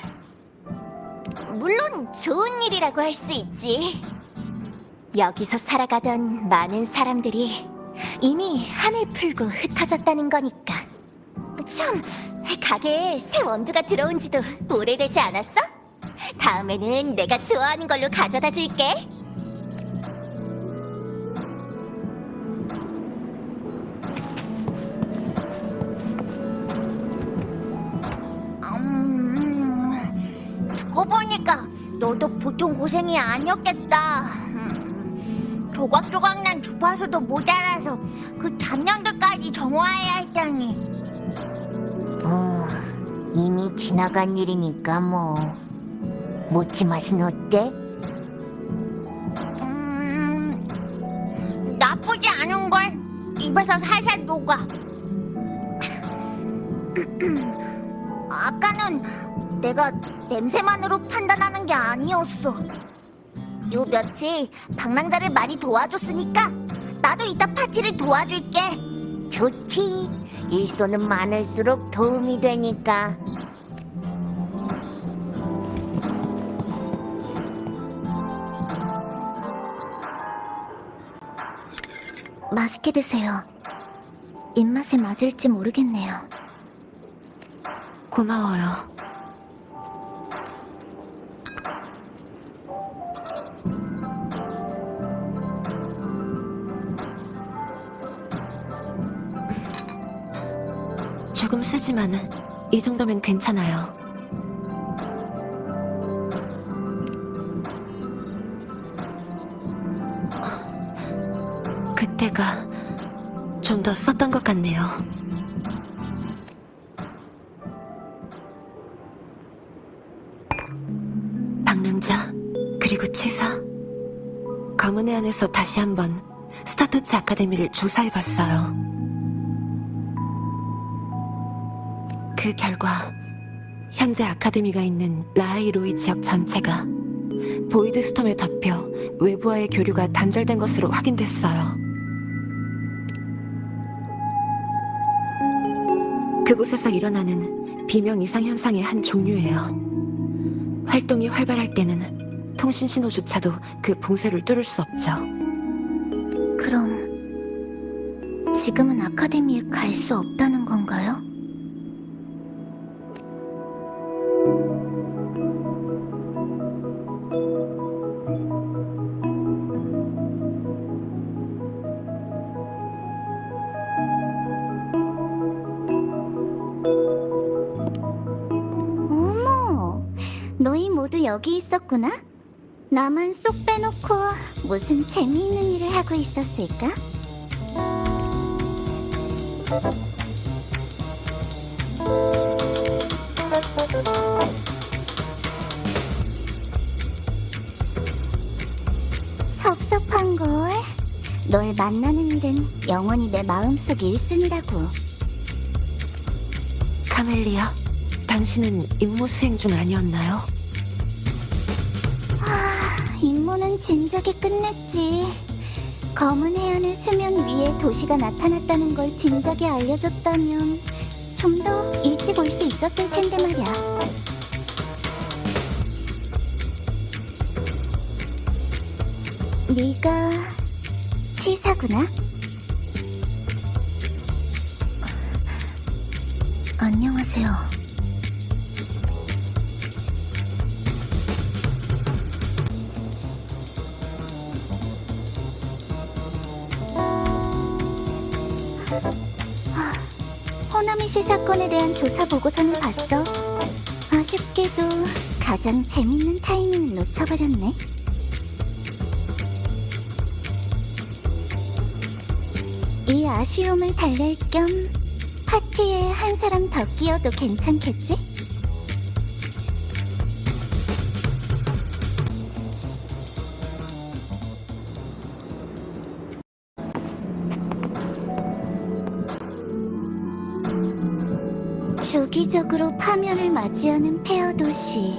물론 좋은 일이라고 할 수 있지. 여기서 살아가던 많은 사람들이 이미 한을 풀고 흩어졌다는 거니까. 참, 가게에 새 원두가 들어온 지도 오래되지 않았어? 다음에는 내가 좋아하는 걸로 가져다 줄게. 두고 보니까 너도 보통 고생이 아니었겠다. 조각조각 난 주파수도 모자라서 그 잡념들까지 정화해야 했다니. 이미 지나간 일이니까 뭐. 모찌 맛은 어때? 나쁘지 않은걸. 입에서 살살 녹아. 아까는 내가 냄새만으로 판단하는 게 아니었어. 요 며칠 방랑자를 많이 도와줬으니까 나도 이따 파티를 도와줄게. 좋지. 일손은 많을수록 도움이 되니까. 맛있게 드세요. 입맛에 맞을지 모르겠네요. 고마워요. 조금 쓰지만 이 정도면 괜찮아요. 그때가 좀 더 썼던 것 같네요. 방랑자, 그리고 치사. 검은의 안에서 다시 한번 스타토츠 아카데미를 조사해봤어요. 그 결과 현재 아카데미가 있는 라하이로이 지역 전체가 보이드 스톰에 덮여 외부와의 교류가 단절된 것으로 확인됐어요. 그곳에서 일어나는 비명 이상 현상의 한 종류예요. 활동이 활발할 때는 통신 신호조차도 그 봉쇄를 뚫을 수 없죠. 그럼 지금은 아카데미에 갈 수 없다는 건가요? 어머, 너희 모두 여기 있었구나? 나만 쏙 빼놓고 무슨 재미있는 일을 하고 있었을까? 섭섭한걸. 널 만나는 일은 영원히 내 마음속 1순위라고. 카멜리아, 당신은 임무 수행 중 아니었나요? 임무는 진작에 끝냈지. 검은 해안의 수면 위에 도시가 나타났다는 걸 진작에 알려줬다면 좀 더 일찍 올 수 있었을 텐데 말이야. 네가 치사구나? 안녕하세요. 호나미시 사건에 대한 조사 보고서는 봤어. 아쉽게도 가장 재밌는 타이밍을 놓쳐버렸네. 이 아쉬움을 달랠 겸 파티에 한 사람 더 끼워도 괜찮겠지? 주기적으로 파멸을 맞이하는 폐허 도시,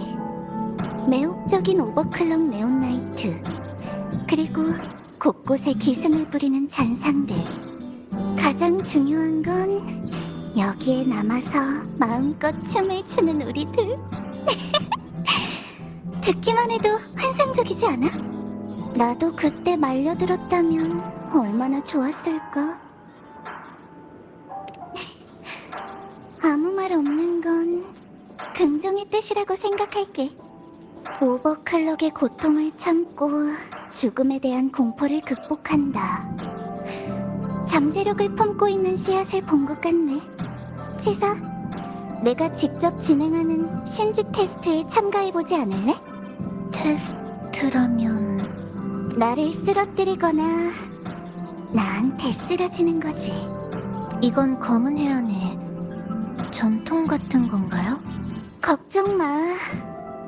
매혹적인 오버클럭 네온나이트, 그리고 곳곳에 기승을 부리는 잔상들. 가장 중요한 건 여기에 남아서 마음껏 춤을 추는 우리들. 듣기만 해도 환상적이지 않아? 나도 그때 말려들었다면 얼마나 좋았을까? 아무 말 없는 건 긍정의 뜻이라고 생각할게. 오버클럭의 고통을 참고 죽음에 대한 공포를 극복한다. 잠재력을 품고 있는 씨앗을 본 것 같네. 치사, 내가 직접 진행하는 신지 테스트에 참가해보지 않을래? 테스트라면... 나를 쓰러뜨리거나 나한테 쓰러지는 거지. 이건 검은 해안의 전통 같은 건가요? 걱정 마.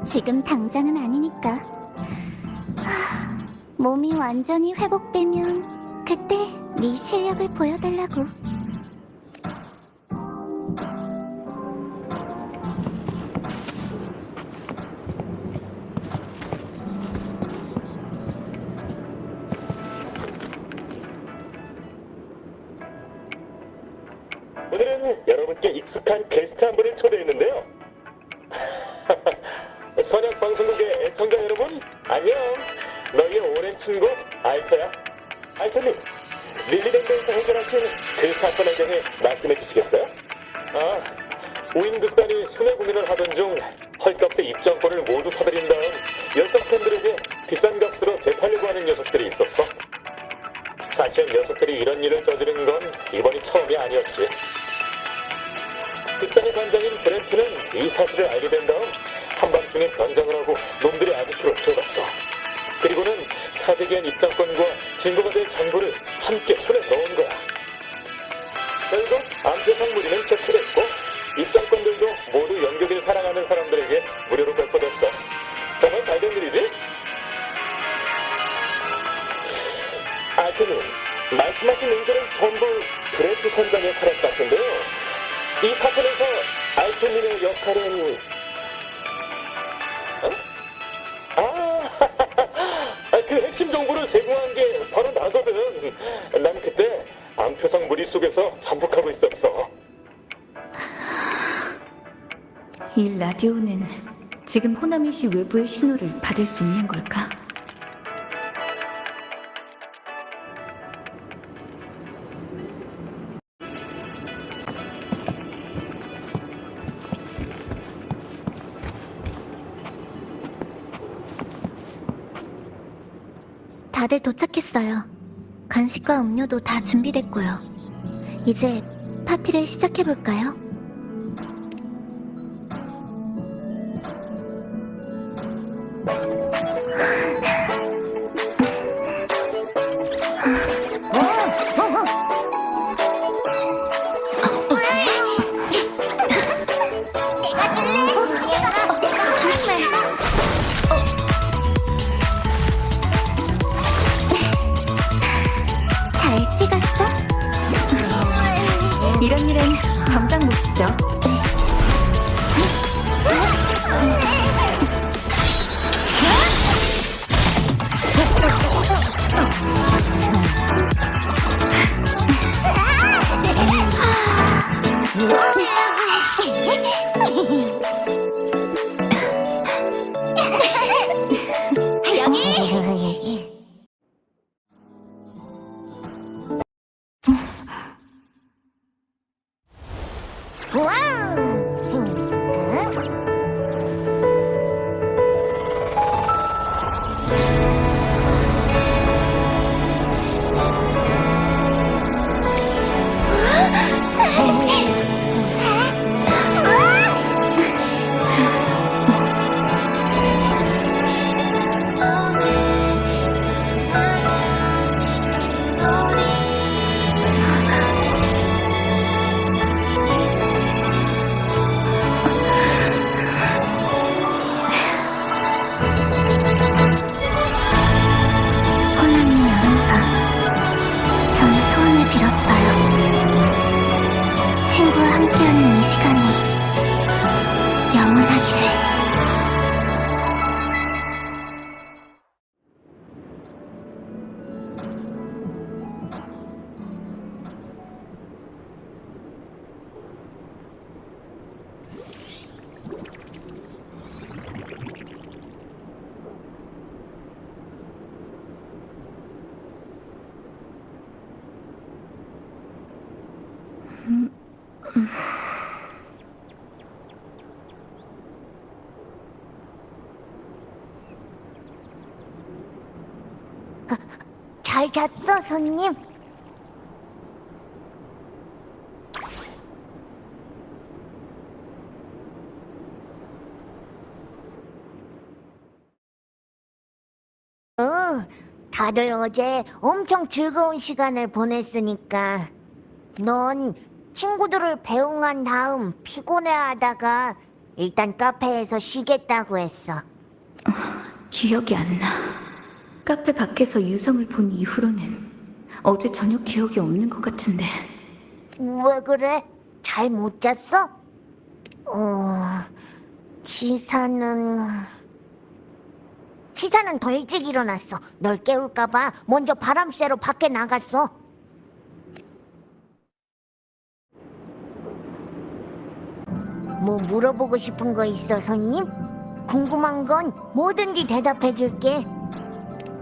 지금 당장은 아니니까. 몸이 완전히 회복되면 그때 네 실력을 보여달라고. 오늘은 여러분께 익숙한 게스트 한 분을 초대했는데요. 선약 방송국의 애청자 여러분, 안녕. 너희의 오랜 친구 알터야. 알터님, 릴리랜드에서 해결하신 그 사건에 대해 말씀해 주시겠어요? 우인극단이 순회 공연을 하던 중 헐값의 입장권을 모두 사들인 다음 여성 팬들에게 비싼 값으로 되팔려고 하는 녀석들이 있었어. 사실 녀석들이 이런 일을 저지른 건 이번이 처음이 아니었지. 극단의 관장인 브렌트는 이 사실을 알게 된 다음 한밤중에 변장을 하고 놈들의 아지트로 들어갔어. 그리고는 사재기한 입장권과 증거가 될 정보를 함께 손에 넣은 거야. 결국 암세상 무리는 제출했고 입장권들도 모두 연극을 사랑하는 사람들에게 무료로 배포됐어. 정말 잘된 일이지? 아트님, 말씀하신 의견은 전부 브레트 선장의 활약 같은데요. 이 사건에서 알토님의 역할은... 그 핵심 정보를 제공한 게 바로 나거든. 난 그때 암표상 무리 속에서 잠복하고 있었어. 이 라디오는 지금 호나미시 외부의 신호를 받을 수 있는 걸까? 다들 도착했어요. 간식과 음료도 다 준비됐고요. 이제 파티를 시작해볼까요? 잘 찍었어? 이런 일은 정장 몫이죠. 호남이 여름밤, 전 소원을 빌었어요. 친구와 함께하는 이 시간이 영원하기를. 잘 잤어, 손님? 다들 어제 엄청 즐거운 시간을 보냈으니까 넌 친구들을 배웅한 다음 피곤해하다가 일단 카페에서 쉬겠다고 했어. 기억이 안 나. 카페 밖에서 유성을 본 이후로는 어제 저녁 기억이 없는 것 같은데. 왜 그래? 잘 못 잤어? 치사는 더 일찍 일어났어. 널 깨울까봐 먼저 바람 쐬러 밖에 나갔어. 뭐 물어보고 싶은 거 있어, 손님? 궁금한 건 뭐든지 대답해줄게.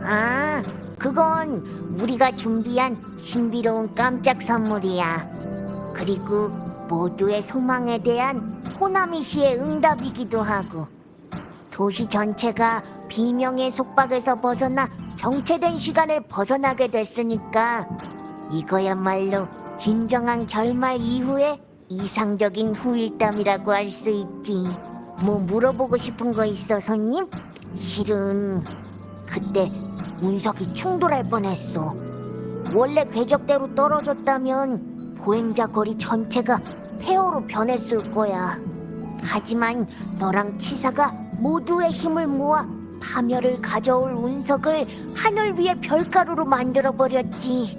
아, 그건 우리가 준비한 신비로운 깜짝 선물이야. 그리고 모두의 소망에 대한 호나미 씨의 응답이기도 하고, 도시 전체가 비명의 속박에서 벗어나 정체된 시간을 벗어나게 됐으니까 이거야말로 진정한 결말 이후의 이상적인 후일담이라고 할 수 있지. 뭐 물어보고 싶은 거 있어, 손님? 실은 그때 운석이 충돌할 뻔했어. 원래 궤적대로 떨어졌다면 보행자 거리 전체가 폐허로 변했을 거야. 하지만 너랑 치사가 모두의 힘을 모아 파멸을 가져올 운석을 하늘 위의 별가루로 만들어버렸지.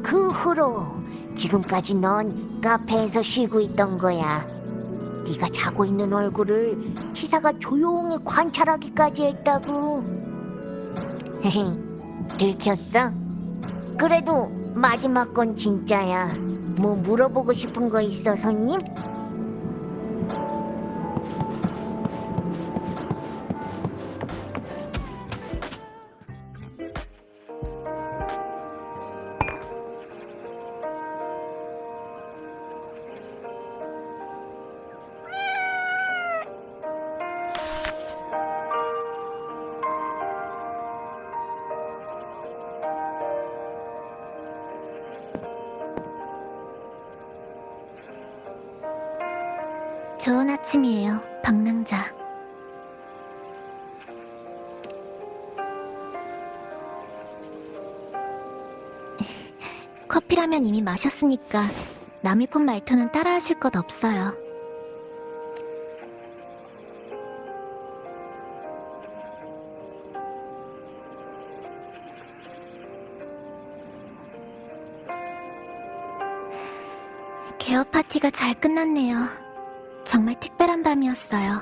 그 후로 지금까지 넌 카페에서 쉬고 있던 거야. 네가 자고 있는 얼굴을 치사가 조용히 관찰하기까지 했다고. 들켰어? 그래도 마지막 건 진짜야. 뭐 물어보고 싶은 거 있어, 손님? 좋은 아침이에요, 방랑자. 커피라면 이미 마셨으니까 남이 폰 말투는 따라하실 것 없어요. 개업 파티가 잘 끝났네요. 정말 특별한 밤이었어요.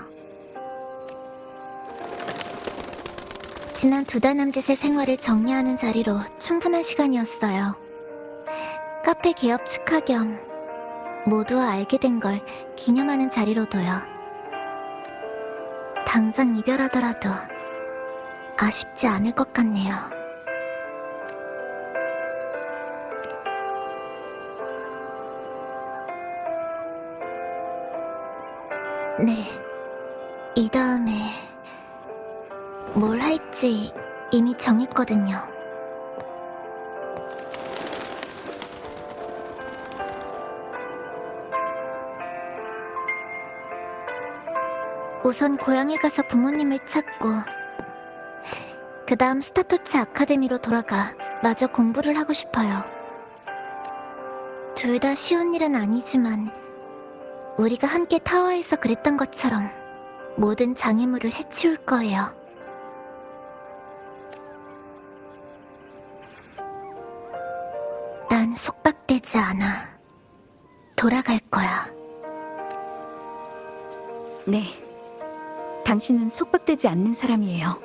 지난 2달 남짓의 생활을 정리하는 자리로 충분한 시간이었어요. 카페 개업 축하 겸 모두와 알게 된 걸 기념하는 자리로도요. 당장 이별하더라도 아쉽지 않을 것 같네요. 네, 이 다음에 뭘 할지 이미 정했거든요. 우선 고향에 가서 부모님을 찾고 그 다음 스타토치 아카데미로 돌아가 마저 공부를 하고 싶어요. 둘 다 쉬운 일은 아니지만 우리가 함께 타워에서 그랬던 것처럼 모든 장애물을 해치울 거예요. 난 속박되지 않아. 돌아갈 거야. 네. 당신은 속박되지 않는 사람이에요.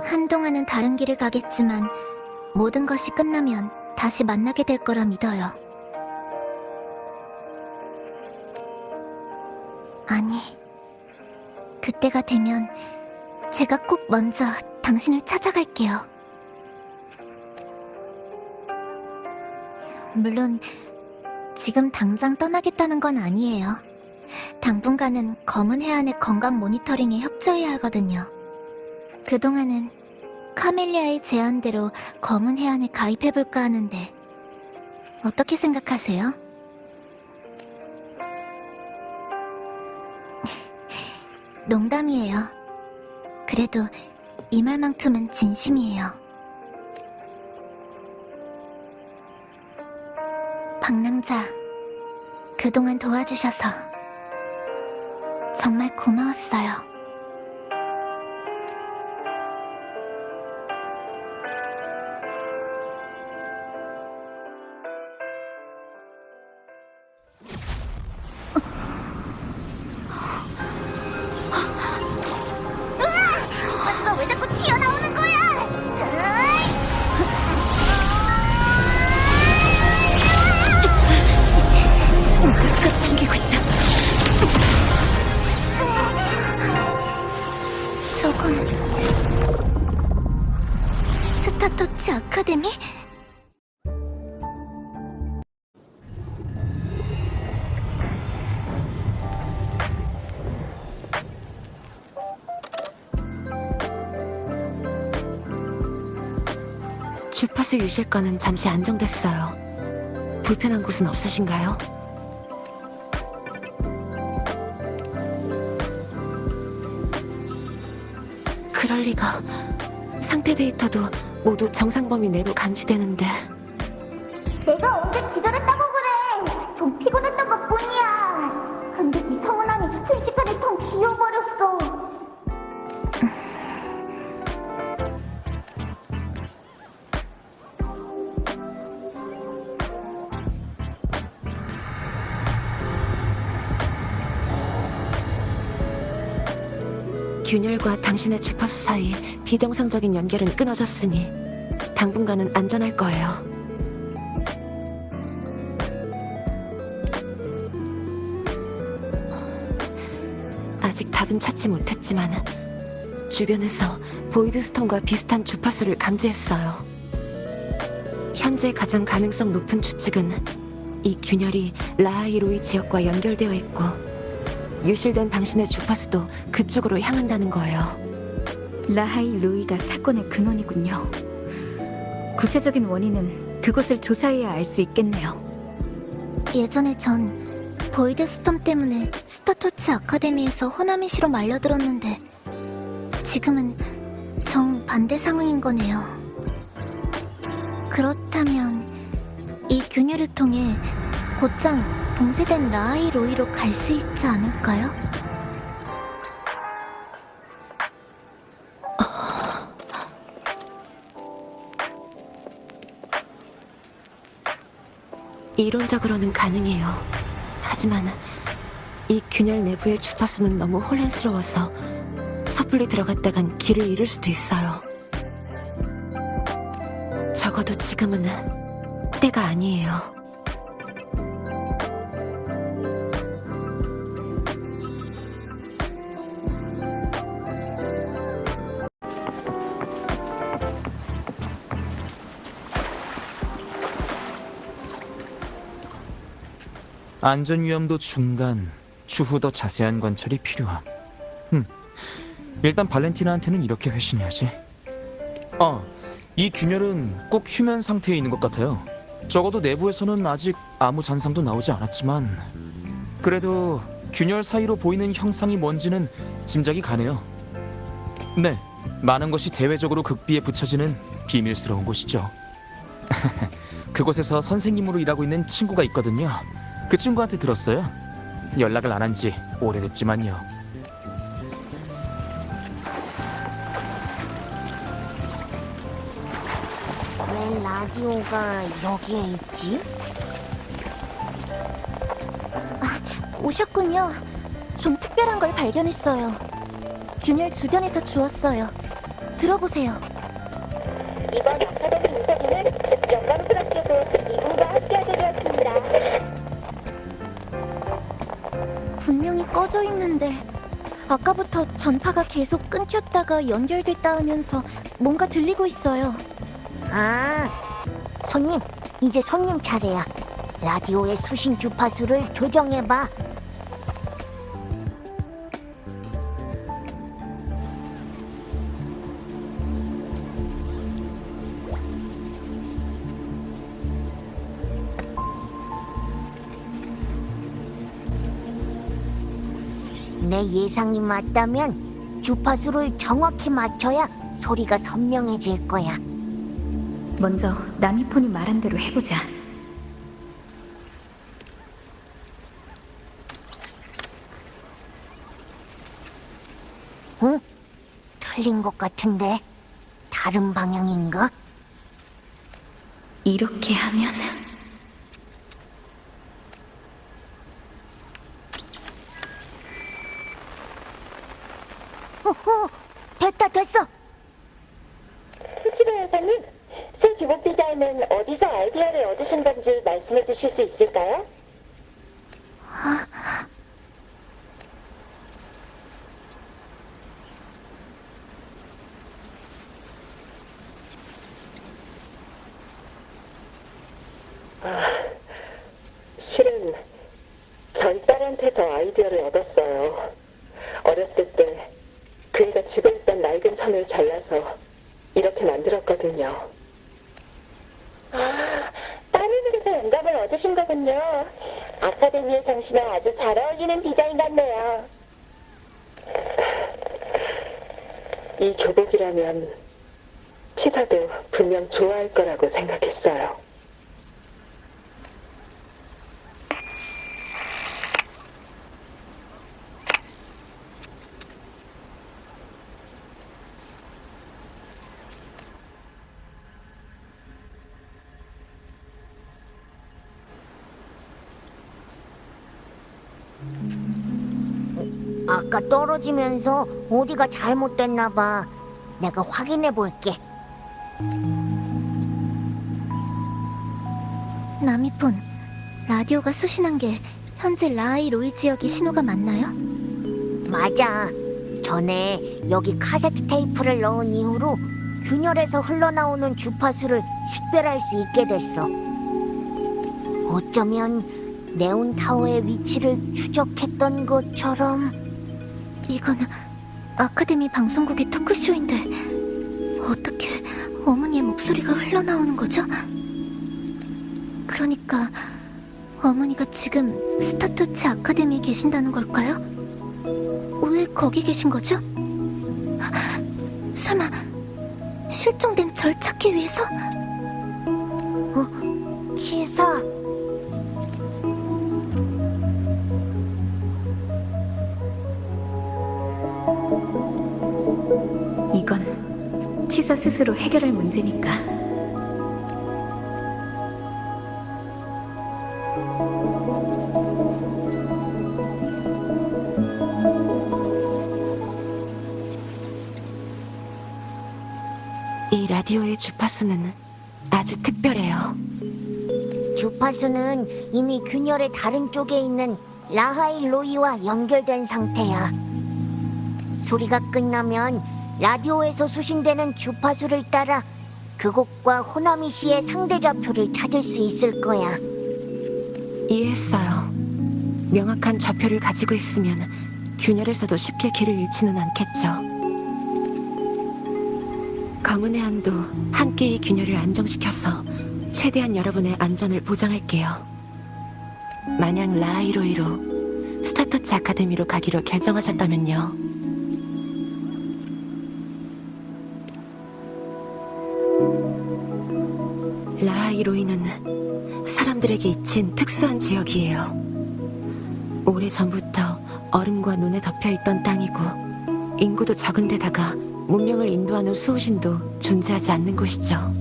한동안은 다른 길을 가겠지만 모든 것이 끝나면 다시 만나게 될 거라 믿어요. 아니, 그때가 되면 제가 꼭 먼저 당신을 찾아갈게요. 물론 지금 당장 떠나겠다는 건 아니에요. 당분간은 검은 해안의 건강 모니터링에 협조해야 하거든요. 그동안은 카멜리아의 제안대로 검은 해안에 가입해볼까 하는데 어떻게 생각하세요? 농담이에요. 그래도 이 말만큼은 진심이에요. 방랑자, 그동안 도와주셔서 정말 고마웠어요. 주파수가 왜 자꾸 튀어나오는 거야? 으이! 누가 끌어당기고 있어. 저건 스타토치 아카데미? 주파수 유실과는 잠시 안정됐어요. 불편한 곳은 없으신가요? 그럴 리가. 상태 데이터도 모두 정상 범위 내로 감지되는데. 내가 언제 기절했다고 그래? 좀 피곤했던 것뿐이야. 근데 이 성은함이 순식간에 텅 비어버렸어. 균열과 당신의 주파수 사이 비정상적인 연결은 끊어졌으니 당분간은 안전할 거예요. 아직 답은 찾지 못했지만 주변에서 보이드스톤과 비슷한 주파수를 감지했어요. 현재 가장 가능성 높은 추측은 이 균열이 라하이로이 지역과 연결되어 있고 유실된 당신의 주파수도 그쪽으로 향한다는 거예요. 라하이 루이가 사건의 근원이군요. 구체적인 원인은 그곳을 조사해야 알 수 있겠네요. 예전에 전 보이드 스톰 때문에 스타토치 아카데미에서 호나미 씨로 말려들었는데 지금은 정반대 상황인 거네요. 그렇다면 이 균열을 통해 곧장 봉쇄된 라이 로이로 갈 수 있지 않을까요? 이론적으로는 가능해요. 하지만 이 균열 내부의 주파수는 너무 혼란스러워서 섣불리 들어갔다간 길을 잃을 수도 있어요. 적어도 지금은 때가 아니에요. 안전 위험도 중간, 추후 더 자세한 관찰이 필요함. 일단 발렌티나한테는 이렇게 회신해야지. 이 균열은 꼭 휴면 상태에 있는 것 같아요. 적어도 내부에서는 아직 아무 잔상도 나오지 않았지만 그래도 균열 사이로 보이는 형상이 뭔지는 짐작이 가네요. 네, 많은 것이 대외적으로 극비에 붙여지는 비밀스러운 곳이죠. 그곳에서 선생님으로 일하고 있는 친구가 있거든요. 그 친구한테 들었어요. 연락을 안 한 지 오래됐지만요. 왜 라디오가 여기에 있지? 오셨군요. 좀 특별한 걸 발견했어요. 균열 주변에서 주웠어요. 들어보세요. 이번 아카데미 인터뷰는 영광스럽게도 이분과 함께하게 되었습니다. 분명히 꺼져 있는데 아까부터 전파가 계속 끊겼다가 연결됐다 하면서 뭔가 들리고 있어요. 아, 손님, 이제 손님 차례야. 라디오의 수신 주파수를 조정해봐. 내 예상이 맞다면 주파수를 정확히 맞춰야 소리가 선명해질 거야. 먼저 나미폰이 말한 대로 해보자. 응? 틀린 것 같은데 다른 방향인가? 이렇게 하면 됐어. 수치로 여사님, 새 규모 디자인은 어디서 아이디어를 얻으신 건지 말씀해 주실 수 있을까요? 실은 저희 딸한테서 아이디어를 얻었어요. 어렸을 때 그이가 집에 있던 낡은 천을 잘라서 이렇게 만들었거든요. 아, 따님에게서 영감을 얻으신 거군요. 아카데미의 정신에 아주 잘 어울리는 디자인 같네요. 이 교복이라면 치사도 분명 좋아할 거라고 생각했어요. 아까 떨어지면서 어디가 잘못됐나 봐. 내가 확인해 볼게. 나미폰, 라디오가 수신한 게 현재 라이 로이 지역의 신호가 맞나요? 맞아. 전에 여기 카세트 테이프를 넣은 이후로 균열에서 흘러나오는 주파수를 식별할 수 있게 됐어. 어쩌면 네온타워의 위치를 추적했던 것처럼. 이건 아카데미 방송국의 토크쇼인데 어떻게 어머니의 목소리가 흘러나오는 거죠? 그러니까 어머니가 지금 스타토츠 아카데미에 계신다는 걸까요? 왜 거기 계신 거죠? 설마 실종된 절 찾기 위해서? 치사. 이건 치사 스스로 해결할 문제니까. 이 라디오의 주파수는 아주 특별해요. 주파수는 이미 균열의 다른 쪽에 있는 라하이 로이와 연결된 상태야. 소리가 끝나면 라디오에서 수신되는 주파수를 따라 그곳과 호나미 씨의 상대 좌표를 찾을 수 있을 거야. 이해했어요. 명확한 좌표를 가지고 있으면 균열에서도 쉽게 길을 잃지는 않겠죠. 검은 해안도 함께 이 균열을 안정시켜서 최대한 여러분의 안전을 보장할게요. 만약 라하이로이로 스타토츠 아카데미로 가기로 결정하셨다면요. 라하이로이는 사람들에게 잊힌 특수한 지역이에요. 오래전부터 얼음과 눈에 덮여있던 땅이고 인구도 적은 데다가 문명을 인도하는 수호신도 존재하지 않는 곳이죠.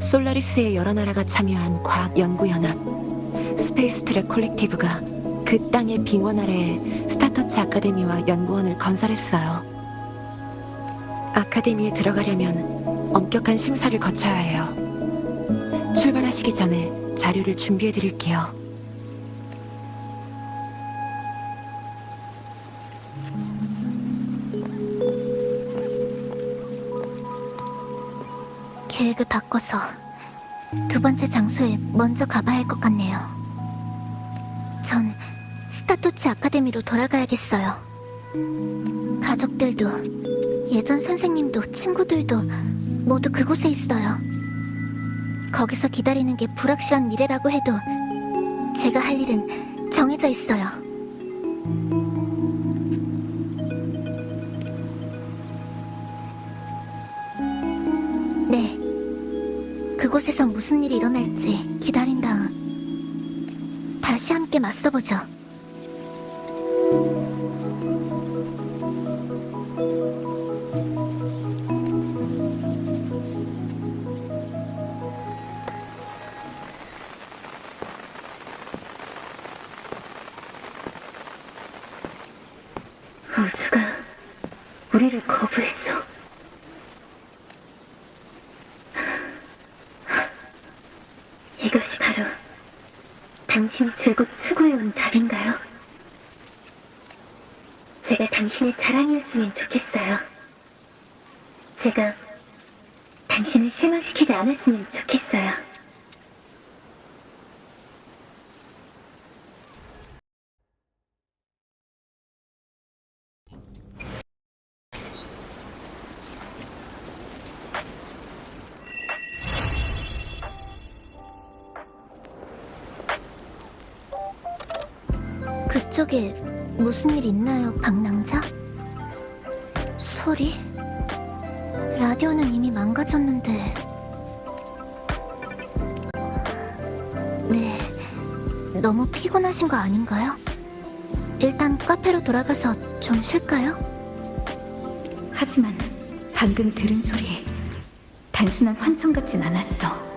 솔라리스의 여러 나라가 참여한 과학연구연합 스페이스 트랙 콜렉티브가 그 땅의 빙원 아래에 스타토츠 아카데미와 연구원을 건설했어요. 아카데미에 들어가려면 엄격한 심사를 거쳐야 해요. 출발하시기 전에 자료를 준비해드릴게요. 계획을 바꿔서 두 번째 장소에 먼저 가봐야 할 것 같네요. 전 스타토츠 아카데미로 돌아가야겠어요. 가족들도 예전 선생님도 친구들도 모두 그곳에 있어요. 거기서 기다리는 게 불확실한 미래라고 해도 제가 할 일은 정해져 있어요. 네. 그곳에서 무슨 일이 일어날지 기다린 다음 다시 함께 맞서보죠. 우주가 우리를 거부했어. 이것이 바로 당신이 줄곧 추구해온 답인가요? 제가 당신의 자랑이었으면 좋겠어요. 제가 당신을 실망시키지 않았으면 좋겠어요. 그쪽에 무슨 일 있나요, 방랑자? 소리? 라디오는 이미 망가졌는데... 네, 너무 피곤하신 거 아닌가요? 일단 카페로 돌아가서 좀 쉴까요? 하지만 방금 들은 소리 단순한 환청 같진 않았어.